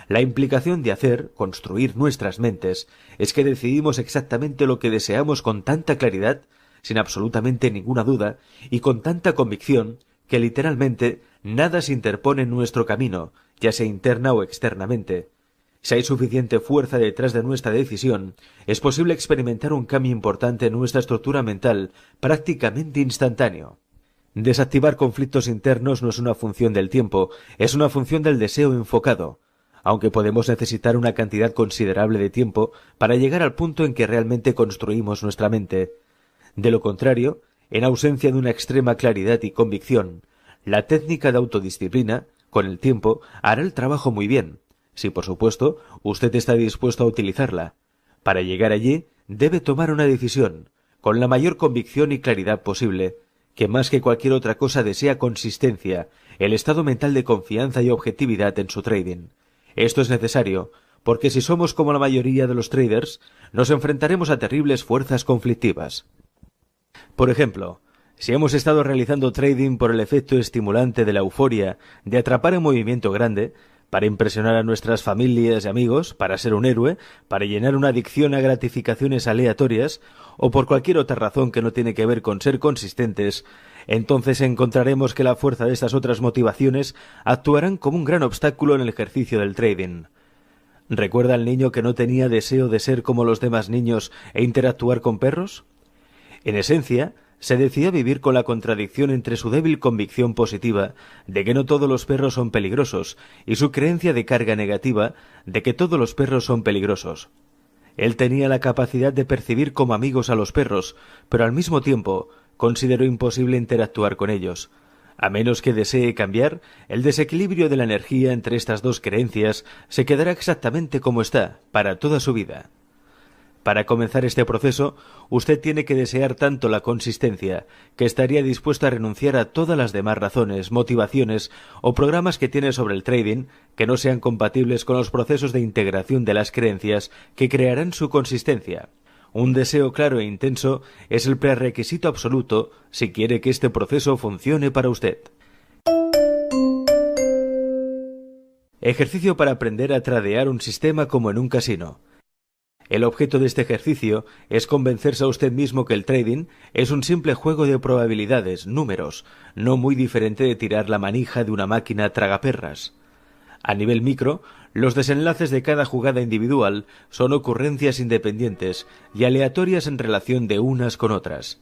La implicación de hacer, construir nuestras mentes, es que decidimos exactamente lo que deseamos con tanta claridad, sin absolutamente ninguna duda, y con tanta convicción, que literalmente nada se interpone en nuestro camino, ya sea interna o externamente. Si hay suficiente fuerza detrás de nuestra decisión, es posible experimentar un cambio importante en nuestra estructura mental prácticamente instantáneo. Desactivar conflictos internos no es una función del tiempo, es una función del deseo enfocado, aunque podemos necesitar una cantidad considerable de tiempo para llegar al punto en que realmente construimos nuestra mente. De lo contrario, en ausencia de una extrema claridad y convicción, la técnica de autodisciplina, con el tiempo, hará el trabajo muy bien, si por supuesto usted está dispuesto a utilizarla. Para llegar allí, debe tomar una decisión, con la mayor convicción y claridad posible, que más que cualquier otra cosa desea consistencia, el estado mental de confianza y objetividad en su trading. Esto es necesario, porque si somos como la mayoría de los traders, nos enfrentaremos a terribles fuerzas conflictivas. Por ejemplo, si hemos estado realizando trading por el efecto estimulante de la euforia de atrapar un movimiento grande, para impresionar a nuestras familias y amigos, para ser un héroe, para llenar una adicción a gratificaciones aleatorias, o por cualquier otra razón que no tiene que ver con ser consistentes, entonces encontraremos que la fuerza de estas otras motivaciones actuarán como un gran obstáculo en el ejercicio del trading. ¿Recuerda al niño que no tenía deseo de ser como los demás niños e interactuar con perros? En esencia, se decía vivir con la contradicción entre su débil convicción positiva de que no todos los perros son peligrosos y su creencia de carga negativa de que todos los perros son peligrosos. Él tenía la capacidad de percibir como amigos a los perros, pero al mismo tiempo consideró imposible interactuar con ellos. A menos que desee cambiar, el desequilibrio de la energía entre estas dos creencias se quedará exactamente como está para toda su vida. Para comenzar este proceso, usted tiene que desear tanto la consistencia, que estaría dispuesto a renunciar a todas las demás razones, motivaciones o programas que tiene sobre el trading que no sean compatibles con los procesos de integración de las creencias que crearán su consistencia. Un deseo claro e intenso es el prerequisito absoluto si quiere que este proceso funcione para usted. Ejercicio para aprender a tradear un sistema como en un casino. El objeto de este ejercicio es convencerse a usted mismo que el trading es un simple juego de probabilidades, números, no muy diferente de tirar la manija de una máquina tragaperras. A nivel micro, los desenlaces de cada jugada individual son ocurrencias independientes y aleatorias en relación de unas con otras.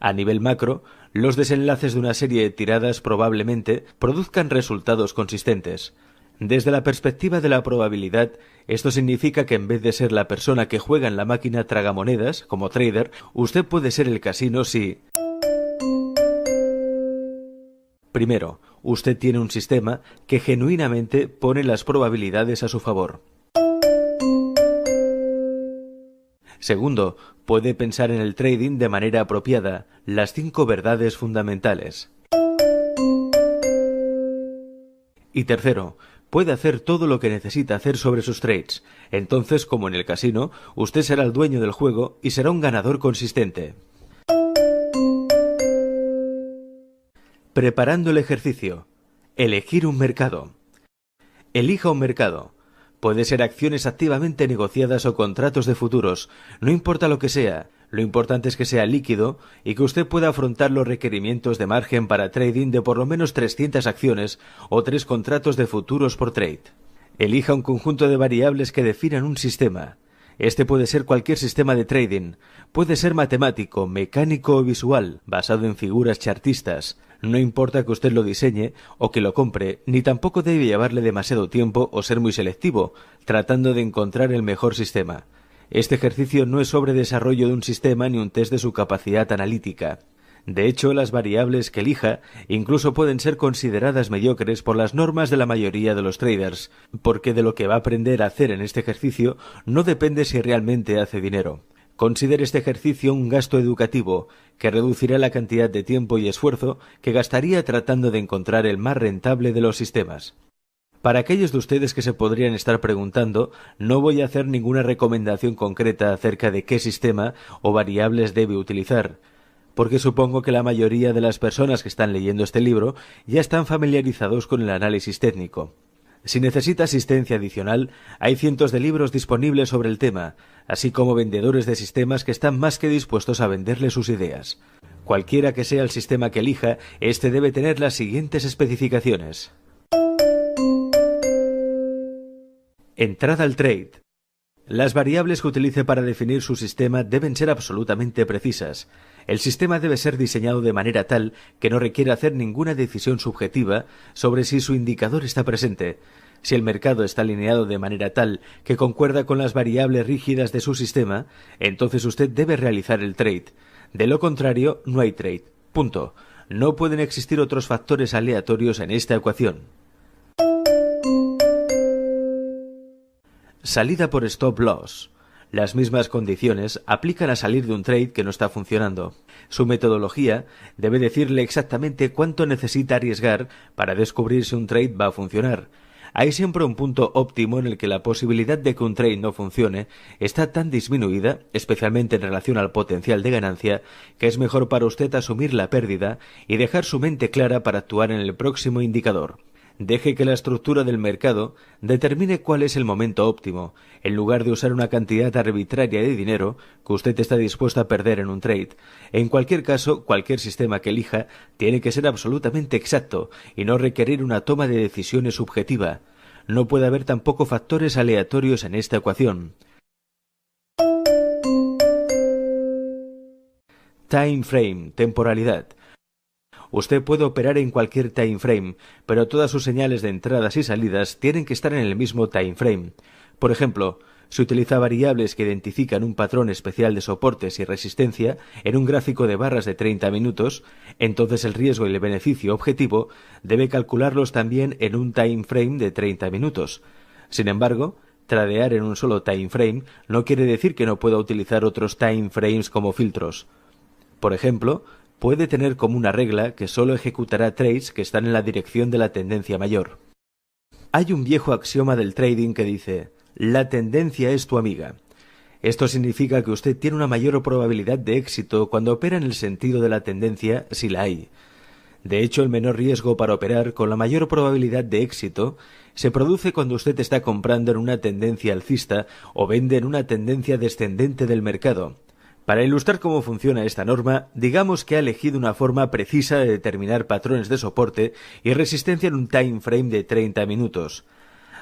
A nivel macro, los desenlaces de una serie de tiradas probablemente produzcan resultados consistentes. Desde la perspectiva de la probabilidad, esto significa que en vez de ser la persona que juega en la máquina tragamonedas, como trader, usted puede ser el casino si... Primero, usted tiene un sistema que genuinamente pone las probabilidades a su favor. Segundo, puede pensar en el trading de manera apropiada, las 5 verdades fundamentales. Y tercero, puede hacer todo lo que necesita hacer sobre sus trades. Entonces, como en el casino, usted será el dueño del juego y será un ganador consistente. Preparando el ejercicio. Elegir un mercado. Elija un mercado. Puede ser acciones activamente negociadas o contratos de futuros, no importa lo que sea, lo importante es que sea líquido y que usted pueda afrontar los requerimientos de margen para trading de por lo menos 300 acciones o 3 contratos de futuros por trade. Elija un conjunto de variables que definan un sistema. Este puede ser cualquier sistema de trading, puede ser matemático, mecánico o visual, basado en figuras chartistas. No importa que usted lo diseñe o que lo compre, ni tampoco debe llevarle demasiado tiempo o ser muy selectivo, tratando de encontrar el mejor sistema. Este ejercicio no es sobre desarrollo de un sistema ni un test de su capacidad analítica. De hecho, las variables que elija incluso pueden ser consideradas mediocres por las normas de la mayoría de los traders, porque de lo que va a aprender a hacer en este ejercicio no depende si realmente hace dinero. Considere este ejercicio un gasto educativo que reducirá la cantidad de tiempo y esfuerzo que gastaría tratando de encontrar el más rentable de los sistemas. Para aquellos de ustedes que se podrían estar preguntando, no voy a hacer ninguna recomendación concreta acerca de qué sistema o variables debe utilizar, porque supongo que la mayoría de las personas que están leyendo este libro ya están familiarizados con el análisis técnico. Si necesita asistencia adicional, hay cientos de libros disponibles sobre el tema, así como vendedores de sistemas que están más que dispuestos a venderle sus ideas. Cualquiera que sea el sistema que elija, este debe tener las siguientes especificaciones. Entrada al trade. Las variables que utilice para definir su sistema deben ser absolutamente precisas. El sistema debe ser diseñado de manera tal que no requiera hacer ninguna decisión subjetiva sobre si su indicador está presente. Si el mercado está alineado de manera tal que concuerda con las variables rígidas de su sistema, entonces usted debe realizar el trade. De lo contrario, no hay trade. Punto. No pueden existir otros factores aleatorios en esta ecuación. Salida por stop loss. Las mismas condiciones aplican a salir de un trade que no está funcionando. Su metodología debe decirle exactamente cuánto necesita arriesgar para descubrir si un trade va a funcionar. Hay siempre un punto óptimo en el que la posibilidad de que un trade no funcione está tan disminuida, especialmente en relación al potencial de ganancia, que es mejor para usted asumir la pérdida y dejar su mente clara para actuar en el próximo indicador. Deje que la estructura del mercado determine cuál es el momento óptimo, en lugar de usar una cantidad arbitraria de dinero que usted está dispuesto a perder en un trade. En cualquier caso, cualquier sistema que elija tiene que ser absolutamente exacto y no requerir una toma de decisiones subjetiva. No puede haber tampoco factores aleatorios en esta ecuación. Time frame, temporalidad. Usted puede operar en cualquier time frame, pero todas sus señales de entradas y salidas tienen que estar en el mismo time frame. Por ejemplo, si utiliza variables que identifican un patrón especial de soportes y resistencia en un gráfico de barras de 30 minutos, entonces el riesgo y el beneficio objetivo debe calcularlos también en un time frame de 30 minutos. Sin embargo, tradear en un solo time frame no quiere decir que no pueda utilizar otros time frames como filtros. Por ejemplo, puede tener como una regla que solo ejecutará trades que están en la dirección de la tendencia mayor. Hay un viejo axioma del trading que dice: la tendencia es tu amiga. Esto significa que usted tiene una mayor probabilidad de éxito cuando opera en el sentido de la tendencia si la hay. De hecho, el menor riesgo para operar con la mayor probabilidad de éxito se produce cuando usted está comprando en una tendencia alcista o vende en una tendencia descendente del mercado. Para ilustrar cómo funciona esta norma, digamos que ha elegido una forma precisa de determinar patrones de soporte y resistencia en un time frame de 30 minutos.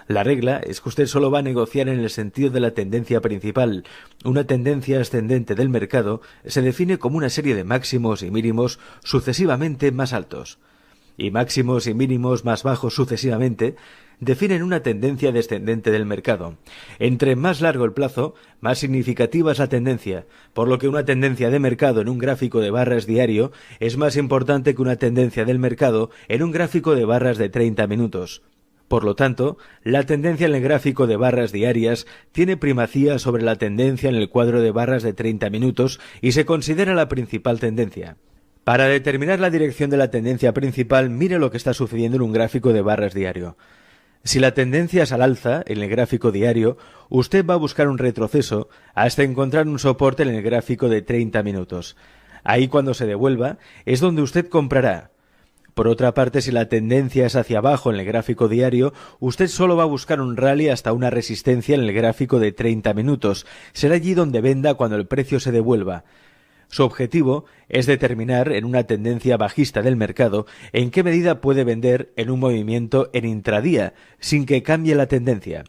La regla es que usted solo va a negociar en el sentido de la tendencia principal. Una tendencia ascendente del mercado se define como una serie de máximos y mínimos sucesivamente más altos, y máximos y mínimos más bajos sucesivamente definen una tendencia descendente del mercado. Entre más largo el plazo, más significativa es la tendencia, por lo que una tendencia de mercado en un gráfico de barras diario es más importante que una tendencia del mercado en un gráfico de barras de 30 minutos. Por lo tanto, la tendencia en el gráfico de barras diarias tiene primacía sobre la tendencia en el cuadro de barras de 30 minutos y se considera la principal tendencia. Para determinar la dirección de la tendencia principal, mire lo que está sucediendo en un gráfico de barras diario. Si la tendencia es al alza en el gráfico diario, usted va a buscar un retroceso hasta encontrar un soporte en el gráfico de 30 minutos. Ahí, cuando se devuelva, es donde usted comprará. Por otra parte, si la tendencia es hacia abajo en el gráfico diario, usted solo va a buscar un rally hasta una resistencia en el gráfico de 30 minutos. Será allí donde venda cuando el precio se devuelva. Su objetivo es determinar en una tendencia bajista del mercado en qué medida puede vender en un movimiento en intradía sin que cambie la tendencia.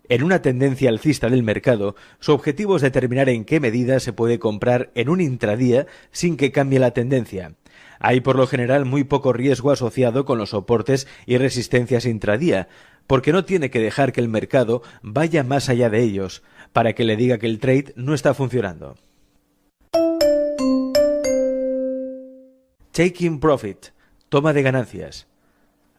En una tendencia alcista del mercado, su objetivo es determinar en qué medida se puede comprar en un intradía sin que cambie la tendencia. Hay por lo general muy poco riesgo asociado con los soportes y resistencias intradía, porque no tiene que dejar que el mercado vaya más allá de ellos, para que le diga que el trade no está funcionando. Taking profit, toma de ganancias.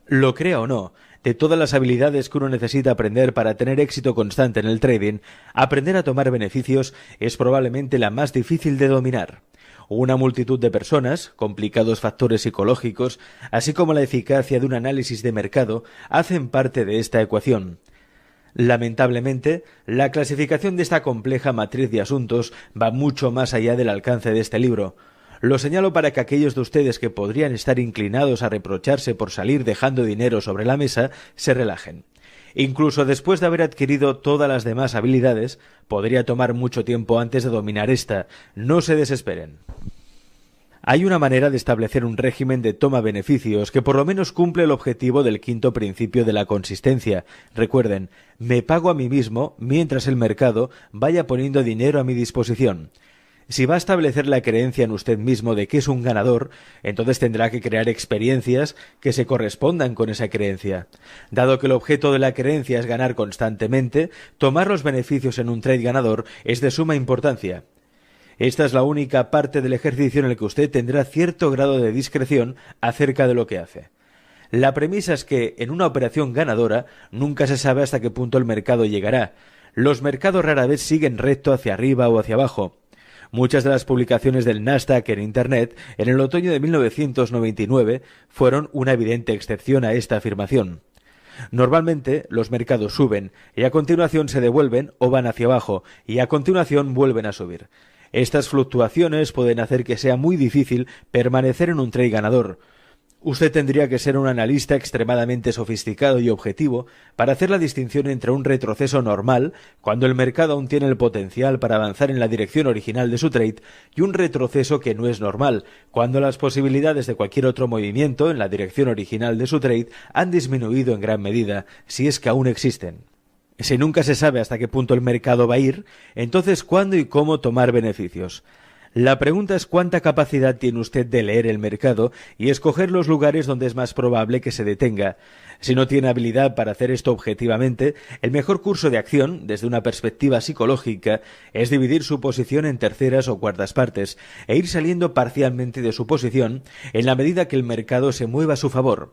Lo crea o no, de todas las habilidades que uno necesita aprender para tener éxito constante en el trading, aprender a tomar beneficios es probablemente la más difícil de dominar. Una multitud de personas, complicados factores psicológicos, así como la eficacia de un análisis de mercado, hacen parte de esta ecuación. Lamentablemente, la clasificación de esta compleja matriz de asuntos va mucho más allá del alcance de este libro. Lo señalo para que aquellos de ustedes que podrían estar inclinados a reprocharse por salir dejando dinero sobre la mesa se relajen. Incluso después de haber adquirido todas las demás habilidades, podría tomar mucho tiempo antes de dominar esta. No se desesperen. Hay una manera de establecer un régimen de toma beneficios que por lo menos cumple el objetivo del quinto principio de la consistencia. Recuerden, me pago a mí mismo mientras el mercado vaya poniendo dinero a mi disposición. Si va a establecer la creencia en usted mismo de que es un ganador, entonces tendrá que crear experiencias que se correspondan con esa creencia. Dado que el objeto de la creencia es ganar constantemente, tomar los beneficios en un trade ganador es de suma importancia. Esta es la única parte del ejercicio en el que usted tendrá cierto grado de discreción acerca de lo que hace. La premisa es que en una operación ganadora nunca se sabe hasta qué punto el mercado llegará. Los mercados rara vez siguen recto hacia arriba o hacia abajo. Muchas de las publicaciones del Nasdaq en Internet en el otoño de 1999 fueron una evidente excepción a esta afirmación. Normalmente los mercados suben y a continuación se devuelven o van hacia abajo y a continuación vuelven a subir. Estas fluctuaciones pueden hacer que sea muy difícil permanecer en un trade ganador. Usted tendría que ser un analista extremadamente sofisticado y objetivo para hacer la distinción entre un retroceso normal, cuando el mercado aún tiene el potencial para avanzar en la dirección original de su trade, y un retroceso que no es normal, cuando las posibilidades de cualquier otro movimiento en la dirección original de su trade han disminuido en gran medida, si es que aún existen. Si nunca se sabe hasta qué punto el mercado va a ir, entonces ¿cuándo y cómo tomar beneficios? La pregunta es cuánta capacidad tiene usted de leer el mercado y escoger los lugares donde es más probable que se detenga. Si no tiene habilidad para hacer esto objetivamente, el mejor curso de acción, desde una perspectiva psicológica, es dividir su posición en terceras o cuartas partes e ir saliendo parcialmente de su posición en la medida que el mercado se mueva a su favor.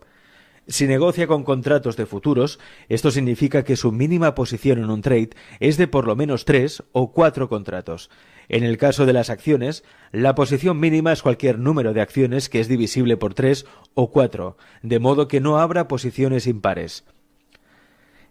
Si negocia con contratos de futuros, esto significa que su mínima posición en un trade es de por lo menos 3 o 4 contratos. En el caso de las acciones, la posición mínima es cualquier número de acciones que es divisible por 3 o 4, de modo que no habrá posiciones impares.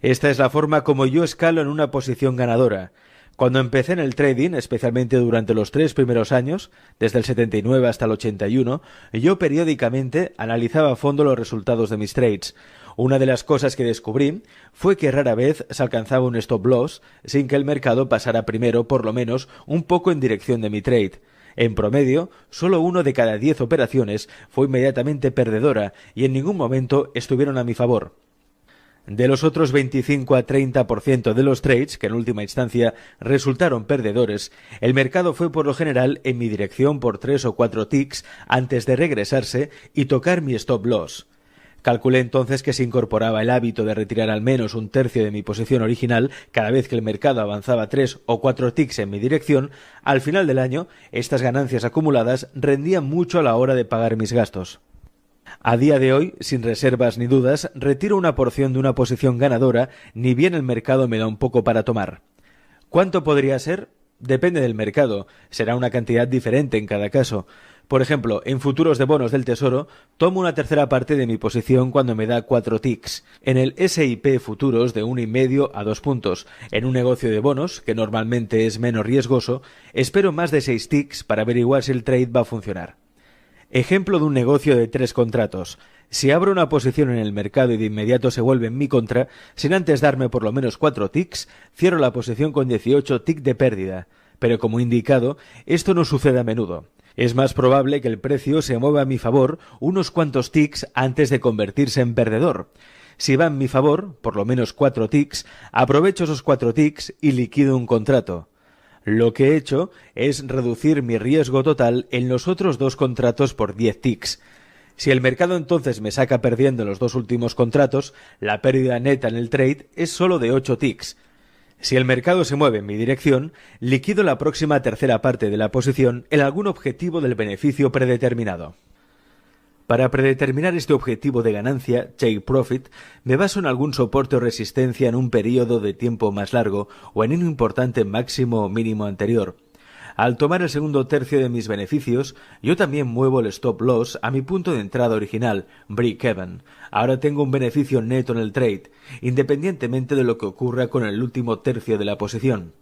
Esta es la forma como yo escalo en una posición ganadora. Cuando empecé en el trading, especialmente durante los 3 primeros años, desde el 79 hasta el 81, yo periódicamente analizaba a fondo los resultados de mis trades. Una de las cosas que descubrí fue que rara vez se alcanzaba un stop loss sin que el mercado pasara primero, por lo menos, un poco en dirección de mi trade. En promedio, solo 1 de cada 10 operaciones fue inmediatamente perdedora y en ningún momento estuvieron a mi favor. De los otros 25 a 30% de los trades, que en última instancia resultaron perdedores, el mercado fue por lo general en mi dirección por 3 o 4 ticks antes de regresarse y tocar mi stop loss. Calculé entonces que se incorporaba el hábito de retirar al menos un tercio de mi posición original cada vez que el mercado avanzaba 3 o 4 ticks en mi dirección. Al final del año, estas ganancias acumuladas rendían mucho a la hora de pagar mis gastos. A día de hoy, sin reservas ni dudas, retiro una porción de una posición ganadora, ni bien el mercado me da un poco para tomar. ¿Cuánto podría ser? Depende del mercado, será una cantidad diferente en cada caso. Por ejemplo, en futuros de bonos del Tesoro, tomo una tercera parte de mi posición cuando me da 4 ticks. En el S&P futuros de 1,5 a 2 puntos. En un negocio de bonos, que normalmente es menos riesgoso, espero más de 6 ticks para averiguar si el trade va a funcionar. Ejemplo de un negocio de 3 contratos. Si abro una posición en el mercado y de inmediato se vuelve en mi contra, sin antes darme por lo menos 4 ticks, cierro la posición con 18 ticks de pérdida. Pero como indicado, esto no sucede a menudo. Es más probable que el precio se mueva a mi favor unos cuantos ticks antes de convertirse en perdedor. Si va en mi favor, por lo menos 4 ticks, aprovecho esos 4 ticks y liquido un contrato. Lo que he hecho es reducir mi riesgo total en los otros 2 contratos por 10 ticks. Si el mercado entonces me saca perdiendo los 2 últimos contratos, la pérdida neta en el trade es solo de 8 ticks. Si el mercado se mueve en mi dirección, liquido la próxima tercera parte de la posición en algún objetivo del beneficio predeterminado. Para predeterminar este objetivo de ganancia, take profit, me baso en algún soporte o resistencia en un periodo de tiempo más largo o en un importante máximo o mínimo anterior. Al tomar el segundo tercio de mis beneficios, yo también muevo el stop loss a mi punto de entrada original, break-even. Ahora tengo un beneficio neto en el trade, independientemente de lo que ocurra con el último tercio de la posición.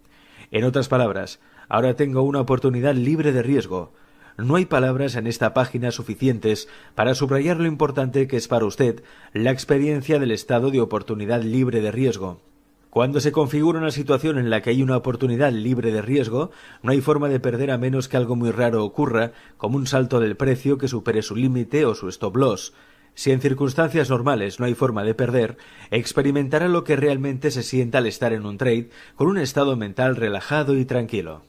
En otras palabras, ahora tengo una oportunidad libre de riesgo. No hay palabras en esta página suficientes para subrayar lo importante que es para usted la experiencia del estado de oportunidad libre de riesgo. Cuando se configura una situación en la que hay una oportunidad libre de riesgo, no hay forma de perder a menos que algo muy raro ocurra, como un salto del precio que supere su límite o su stop loss. Si en circunstancias normales no hay forma de perder, experimentará lo que realmente se sienta al estar en un trade con un estado mental relajado y tranquilo.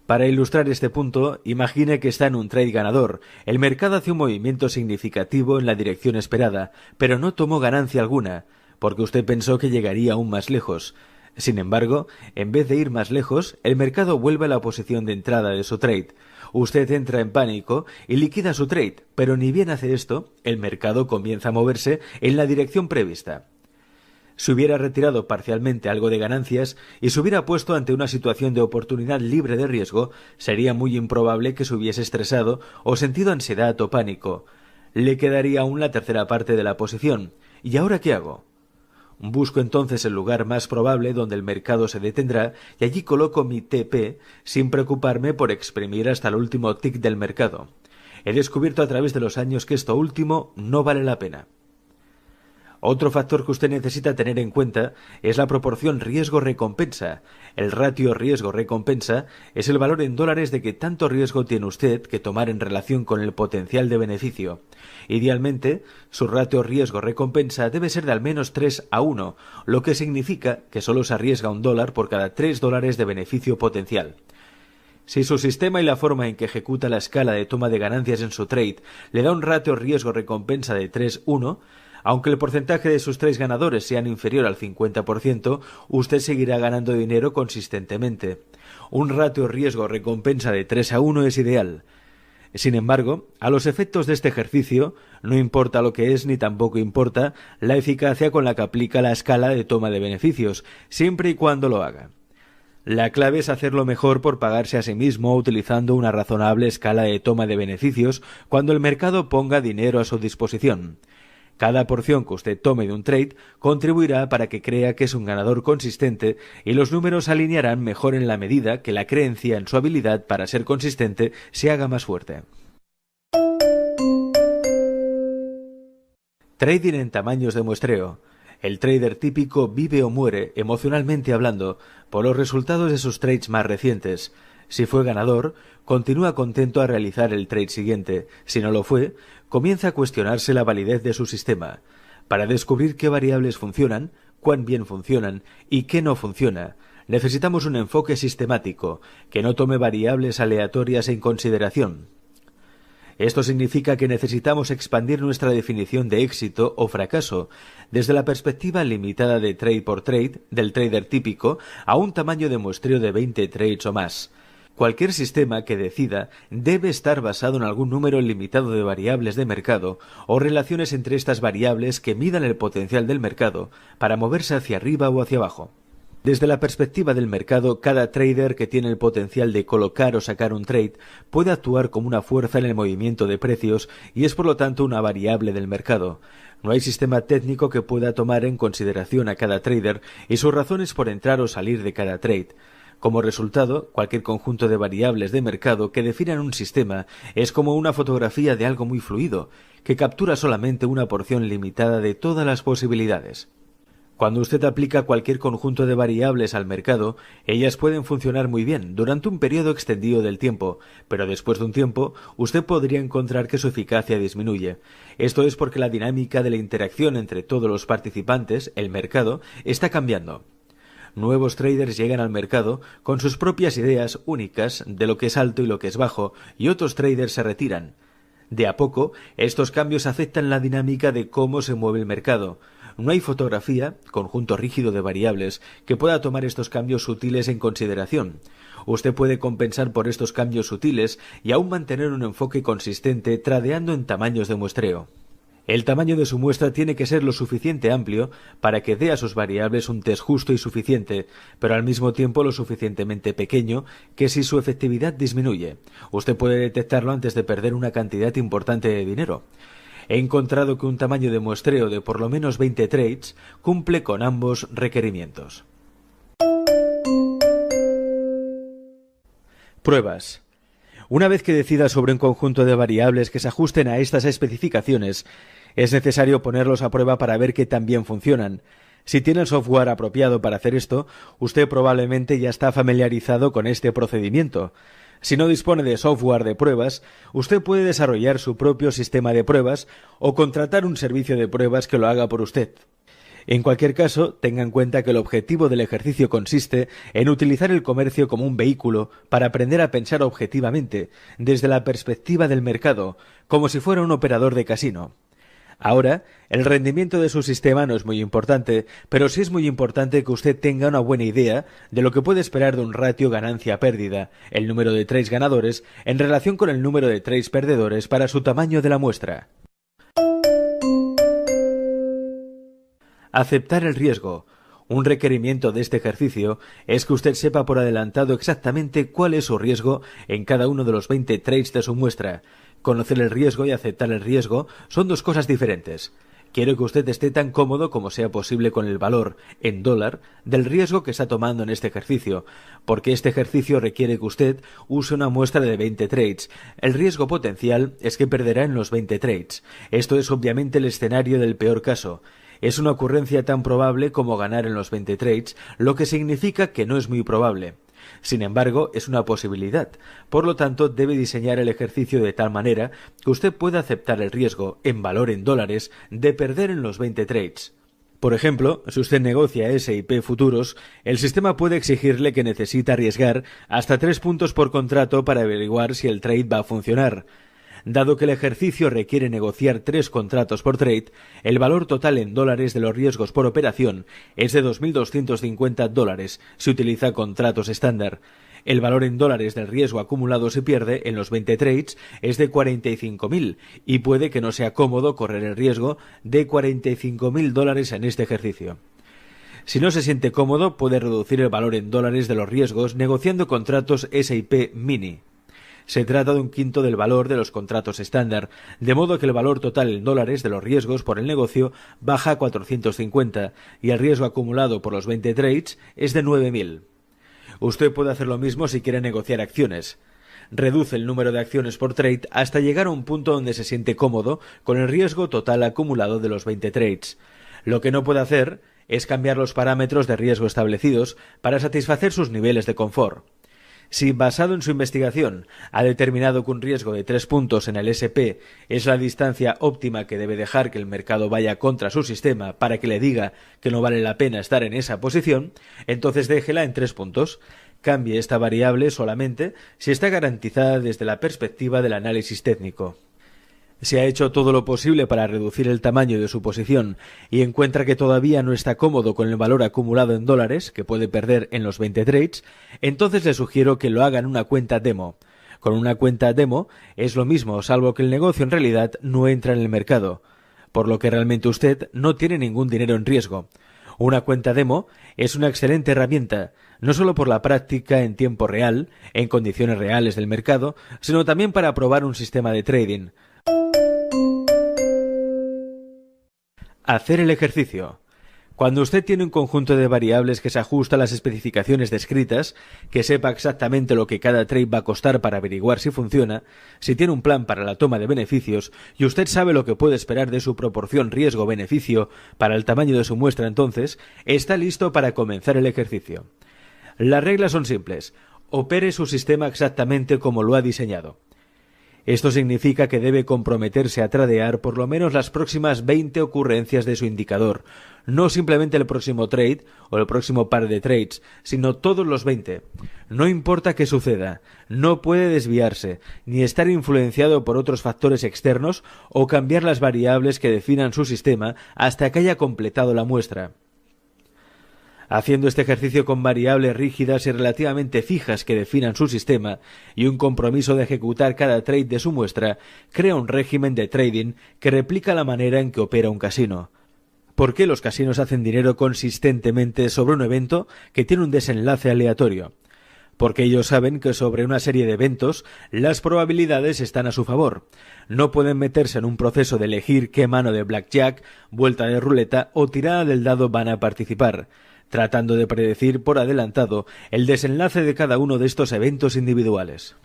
Para ilustrar este punto, imagine que está en un trade ganador. El mercado hace un movimiento significativo en la dirección esperada, pero no tomó ganancia alguna, porque usted pensó que llegaría aún más lejos. Sin embargo, en vez de ir más lejos, el mercado vuelve a la posición de entrada de su trade. Usted entra en pánico y liquida su trade, pero ni bien hace esto, el mercado comienza a moverse en la dirección prevista. Si hubiera retirado parcialmente algo de ganancias y se hubiera puesto ante una situación de oportunidad libre de riesgo, sería muy improbable que se hubiese estresado o sentido ansiedad o pánico. Le quedaría aún la tercera parte de la posición. ¿Y ahora qué hago? Busco entonces el lugar más probable donde el mercado se detendrá y allí coloco mi TP sin preocuparme por exprimir hasta el último tick del mercado. He descubierto a través de los años que esto último no vale la pena. Otro factor que usted necesita tener en cuenta es la proporción riesgo-recompensa. El ratio riesgo-recompensa es el valor en dólares de que tanto riesgo tiene usted que tomar en relación con el potencial de beneficio. Idealmente, su ratio riesgo-recompensa debe ser de al menos 3:1, lo que significa que solo se arriesga $1 por cada $3 de beneficio potencial. Si su sistema y la forma en que ejecuta la escala de toma de ganancias en su trade le da un ratio riesgo-recompensa de 3:1, aunque el porcentaje de sus trades ganadores sean inferior al 50%, usted seguirá ganando dinero consistentemente. Un ratio riesgo-recompensa de 3:1 es ideal. Sin embargo, a los efectos de este ejercicio, no importa lo que es ni tampoco importa la eficacia con la que aplica la escala de toma de beneficios, siempre y cuando lo haga. La clave es hacerlo mejor por pagarse a sí mismo utilizando una razonable escala de toma de beneficios cuando el mercado ponga dinero a su disposición. Cada porción que usted tome de un trade contribuirá para que crea que es un ganador consistente y los números se alinearán mejor en la medida que la creencia en su habilidad para ser consistente se haga más fuerte. Trading en tamaños de muestreo. El trader típico vive o muere, emocionalmente hablando, por los resultados de sus trades más recientes. Si fue ganador, continúa contento a realizar el trade siguiente. Si no lo fue, comienza a cuestionarse la validez de su sistema. Para descubrir qué variables funcionan, cuán bien funcionan y qué no funciona, necesitamos un enfoque sistemático, que no tome variables aleatorias en consideración. Esto significa que necesitamos expandir nuestra definición de éxito o fracaso desde la perspectiva limitada de trade por trade del trader típico a un tamaño de muestreo de 20 trades o más. Cualquier sistema que decida debe estar basado en algún número limitado de variables de mercado o relaciones entre estas variables que midan el potencial del mercado para moverse hacia arriba o hacia abajo. Desde la perspectiva del mercado, cada trader que tiene el potencial de colocar o sacar un trade puede actuar como una fuerza en el movimiento de precios y es por lo tanto una variable del mercado. No hay sistema técnico que pueda tomar en consideración a cada trader y sus razones por entrar o salir de cada trade. Como resultado, cualquier conjunto de variables de mercado que definan un sistema es como una fotografía de algo muy fluido, que captura solamente una porción limitada de todas las posibilidades. Cuando usted aplica cualquier conjunto de variables al mercado, ellas pueden funcionar muy bien durante un periodo extendido del tiempo, pero después de un tiempo, usted podría encontrar que su eficacia disminuye. Esto es porque la dinámica de la interacción entre todos los participantes, el mercado, está cambiando. Nuevos traders llegan al mercado con sus propias ideas únicas de lo que es alto y lo que es bajo, y otros traders se retiran. De a poco, estos cambios afectan la dinámica de cómo se mueve el mercado. No hay fotografía, conjunto rígido de variables, que pueda tomar estos cambios sutiles en consideración. Usted puede compensar por estos cambios sutiles y aún mantener un enfoque consistente tradeando en tamaños de muestreo. El tamaño de su muestra tiene que ser lo suficiente amplio para que dé a sus variables un test justo y suficiente, pero al mismo tiempo lo suficientemente pequeño que si su efectividad disminuye, usted puede detectarlo antes de perder una cantidad importante de dinero. He encontrado que un tamaño de muestreo de por lo menos 20 trades cumple con ambos requerimientos. Pruebas. Una vez que decida sobre un conjunto de variables que se ajusten a estas especificaciones, es necesario ponerlos a prueba para ver que también funcionan. Si tiene el software apropiado para hacer esto, usted probablemente ya está familiarizado con este procedimiento. Si no dispone de software de pruebas, usted puede desarrollar su propio sistema de pruebas o contratar un servicio de pruebas que lo haga por usted. En cualquier caso, tenga en cuenta que el objetivo del ejercicio consiste en utilizar el comercio como un vehículo para aprender a pensar objetivamente, desde la perspectiva del mercado, como si fuera un operador de casino. Ahora, el rendimiento de su sistema no es muy importante, pero sí es muy importante que usted tenga una buena idea de lo que puede esperar de un ratio ganancia-pérdida, el número de trades ganadores, en relación con el número de trades perdedores para su tamaño de la muestra. Aceptar el riesgo. Un requerimiento de este ejercicio es que usted sepa por adelantado exactamente cuál es su riesgo en cada uno de los 20 trades de su muestra. Conocer el riesgo y aceptar el riesgo son dos cosas diferentes. Quiero que usted esté tan cómodo como sea posible con el valor, en dólar, del riesgo que está tomando en este ejercicio, porque este ejercicio requiere que usted use una muestra de 20 trades. El riesgo potencial es que perderá en los 20 trades. Esto es obviamente el escenario del peor caso. Es una ocurrencia tan probable como ganar en los 20 trades, lo que significa que no es muy probable. Sin embargo, es una posibilidad. Por lo tanto, debe diseñar el ejercicio de tal manera que usted pueda aceptar el riesgo, en valor en dólares, de perder en los 20 trades. Por ejemplo, si usted negocia S&P futuros, el sistema puede exigirle que necesita arriesgar hasta 3 puntos por contrato para averiguar si el trade va a funcionar. Dado que el ejercicio requiere negociar 3 contratos por trade, el valor total en dólares de los riesgos por operación es de $2.250 si utiliza contratos estándar. El valor en dólares del riesgo acumulado se pierde en los 20 trades es de 45.000 y puede que no sea cómodo correr el riesgo de $45.000 en este ejercicio. Si no se siente cómodo, puede reducir el valor en dólares de los riesgos negociando contratos S&P mini. Se trata de un quinto del valor de los contratos estándar, de modo que el valor total en dólares de los riesgos por el negocio baja a 450 y el riesgo acumulado por los 20 trades es de 9.000. Usted puede hacer lo mismo si quiere negociar acciones. Reduce el número de acciones por trade hasta llegar a un punto donde se siente cómodo con el riesgo total acumulado de los 20 trades. Lo que no puede hacer es cambiar los parámetros de riesgo establecidos para satisfacer sus niveles de confort. Si, basado en su investigación, ha determinado que un riesgo de 3 puntos en el S&P es la distancia óptima que debe dejar que el mercado vaya contra su sistema para que le diga que no vale la pena estar en esa posición, entonces déjela en 3 puntos. Cambie esta variable solamente si está garantizada desde la perspectiva del análisis técnico. Si ha hecho todo lo posible para reducir el tamaño de su posición y encuentra que todavía no está cómodo con el valor acumulado en dólares que puede perder en los 20 trades, entonces le sugiero que lo haga en una cuenta demo. Con una cuenta demo es lo mismo, salvo que el negocio en realidad no entra en el mercado, por lo que realmente usted no tiene ningún dinero en riesgo. Una cuenta demo es una excelente herramienta, no solo por la práctica en tiempo real, en condiciones reales del mercado, sino también para probar un sistema de trading. Hacer el ejercicio. Cuando usted tiene un conjunto de variables que se ajusta a las especificaciones descritas, que sepa exactamente lo que cada trade va a costar para averiguar si funciona, si tiene un plan para la toma de beneficios y usted sabe lo que puede esperar de su proporción riesgo-beneficio para el tamaño de su muestra, entonces está listo para comenzar el ejercicio. Las reglas son simples. Opere su sistema exactamente como lo ha diseñado. Esto significa que debe comprometerse a tradear por lo menos las próximas 20 ocurrencias de su indicador, no simplemente el próximo trade o el próximo par de trades, sino todos los 20. No importa qué suceda, no puede desviarse, ni estar influenciado por otros factores externos o cambiar las variables que definan su sistema hasta que haya completado la muestra. Haciendo este ejercicio con variables rígidas y relativamente fijas que definan su sistema y un compromiso de ejecutar cada trade de su muestra, crea un régimen de trading que replica la manera en que opera un casino. ¿Por qué los casinos hacen dinero consistentemente sobre un evento que tiene un desenlace aleatorio? Porque ellos saben que sobre una serie de eventos las probabilidades están a su favor. No pueden meterse en un proceso de elegir qué mano de blackjack, vuelta de ruleta o tirada del dado van a participar, tratando de predecir por adelantado el desenlace de cada uno de estos eventos individuales.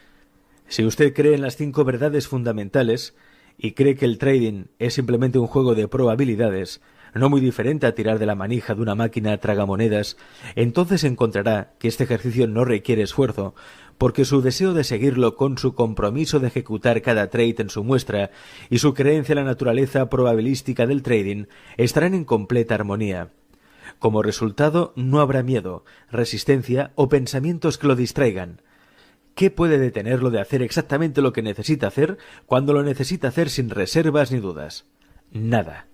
Si usted cree en las 5 verdades fundamentales y cree que el trading es simplemente un juego de probabilidades, no muy diferente a tirar de la manija de una máquina tragamonedas, entonces encontrará que este ejercicio no requiere esfuerzo, porque su deseo de seguirlo con su compromiso de ejecutar cada trade en su muestra y su creencia en la naturaleza probabilística del trading estarán en completa armonía. Como resultado, no habrá miedo, resistencia o pensamientos que lo distraigan. ¿Qué puede detenerlo de hacer exactamente lo que necesita hacer cuando lo necesita hacer sin reservas ni dudas? Nada.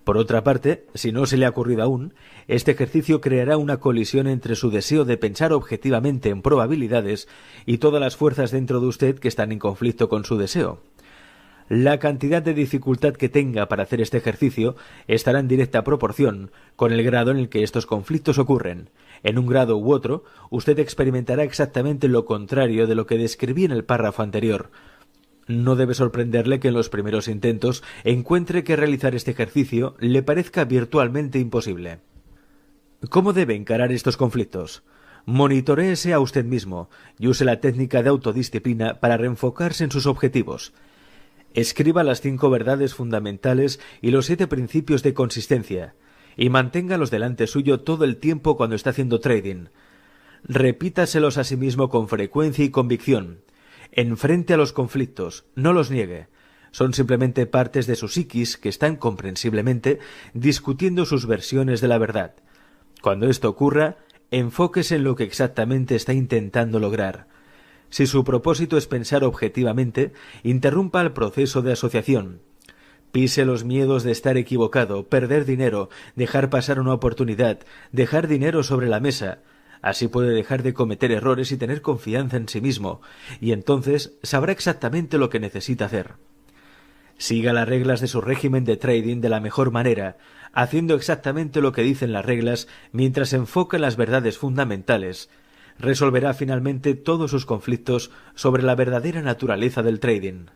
Por otra parte, si no se le ha ocurrido aún, este ejercicio creará una colisión entre su deseo de pensar objetivamente en probabilidades y todas las fuerzas dentro de usted que están en conflicto con su deseo. La cantidad de dificultad que tenga para hacer este ejercicio estará en directa proporción con el grado en el que estos conflictos ocurren. En un grado u otro, usted experimentará exactamente lo contrario de lo que describí en el párrafo anterior. No debe sorprenderle que en los primeros intentos encuentre que realizar este ejercicio le parezca virtualmente imposible. ¿Cómo debe encarar estos conflictos? Monitoréese a usted mismo y use la técnica de autodisciplina para reenfocarse en sus objetivos. Escriba las 5 verdades fundamentales y los 7 principios de consistencia, y manténgalos delante suyo todo el tiempo cuando está haciendo trading. Repítaselos a sí mismo con frecuencia y convicción. Enfrente a los conflictos, no los niegue. Son simplemente partes de su psiquis que están comprensiblemente discutiendo sus versiones de la verdad. Cuando esto ocurra, enfóquese en lo que exactamente está intentando lograr. Si su propósito es pensar objetivamente, interrumpa el proceso de asociación. Pise los miedos de estar equivocado, perder dinero, dejar pasar una oportunidad, dejar dinero sobre la mesa. Así puede dejar de cometer errores y tener confianza en sí mismo, y entonces sabrá exactamente lo que necesita hacer. Siga las reglas de su régimen de trading de la mejor manera, haciendo exactamente lo que dicen las reglas mientras se enfoca en las verdades fundamentales. resolverá finalmente todos sus conflictos sobre la verdadera naturaleza del trading.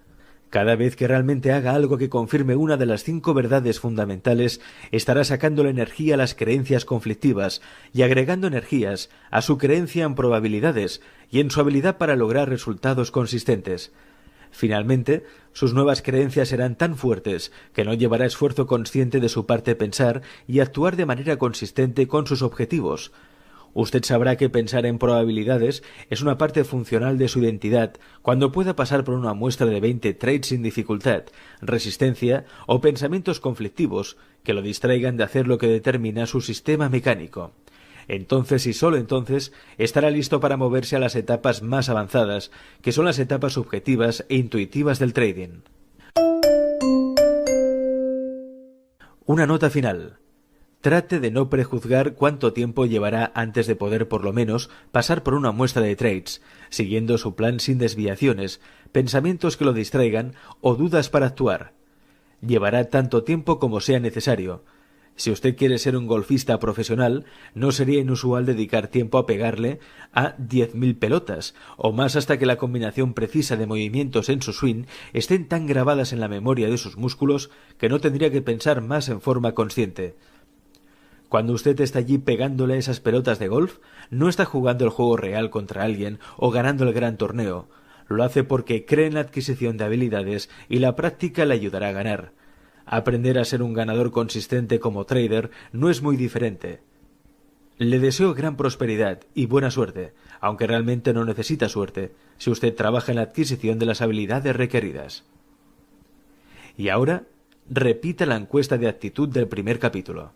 Cada vez que realmente haga algo que confirme una de las 5 verdades fundamentales, estará sacando la energía a las creencias conflictivas y agregando energías a su creencia en probabilidades y en su habilidad para lograr resultados consistentes. Finalmente, sus nuevas creencias serán tan fuertes que no llevará esfuerzo consciente de su parte pensar y actuar de manera consistente con sus objetivos. Usted sabrá que pensar en probabilidades es una parte funcional de su identidad cuando pueda pasar por una muestra de 20 trades sin dificultad, resistencia o pensamientos conflictivos que lo distraigan de hacer lo que determina su sistema mecánico. Entonces y solo entonces estará listo para moverse a las etapas más avanzadas, que son las etapas subjetivas e intuitivas del trading. Una nota final. Trate de no prejuzgar cuánto tiempo llevará antes de poder por lo menos pasar por una muestra de trades, siguiendo su plan sin desviaciones, pensamientos que lo distraigan o dudas para actuar. Llevará tanto tiempo como sea necesario. Si usted quiere ser un golfista profesional, no sería inusual dedicar tiempo a pegarle a 10.000 pelotas, o más hasta que la combinación precisa de movimientos en su swing estén tan grabadas en la memoria de sus músculos que no tendría que pensar más en forma consciente. Cuando usted está allí pegándole esas pelotas de golf, no está jugando el juego real contra alguien o ganando el gran torneo. Lo hace porque cree en la adquisición de habilidades y la práctica le ayudará a ganar. Aprender a ser un ganador consistente como trader no es muy diferente. Le deseo gran prosperidad y buena suerte, aunque realmente no necesita suerte, si usted trabaja en la adquisición de las habilidades requeridas. Y ahora, repita la encuesta de actitud del primer capítulo.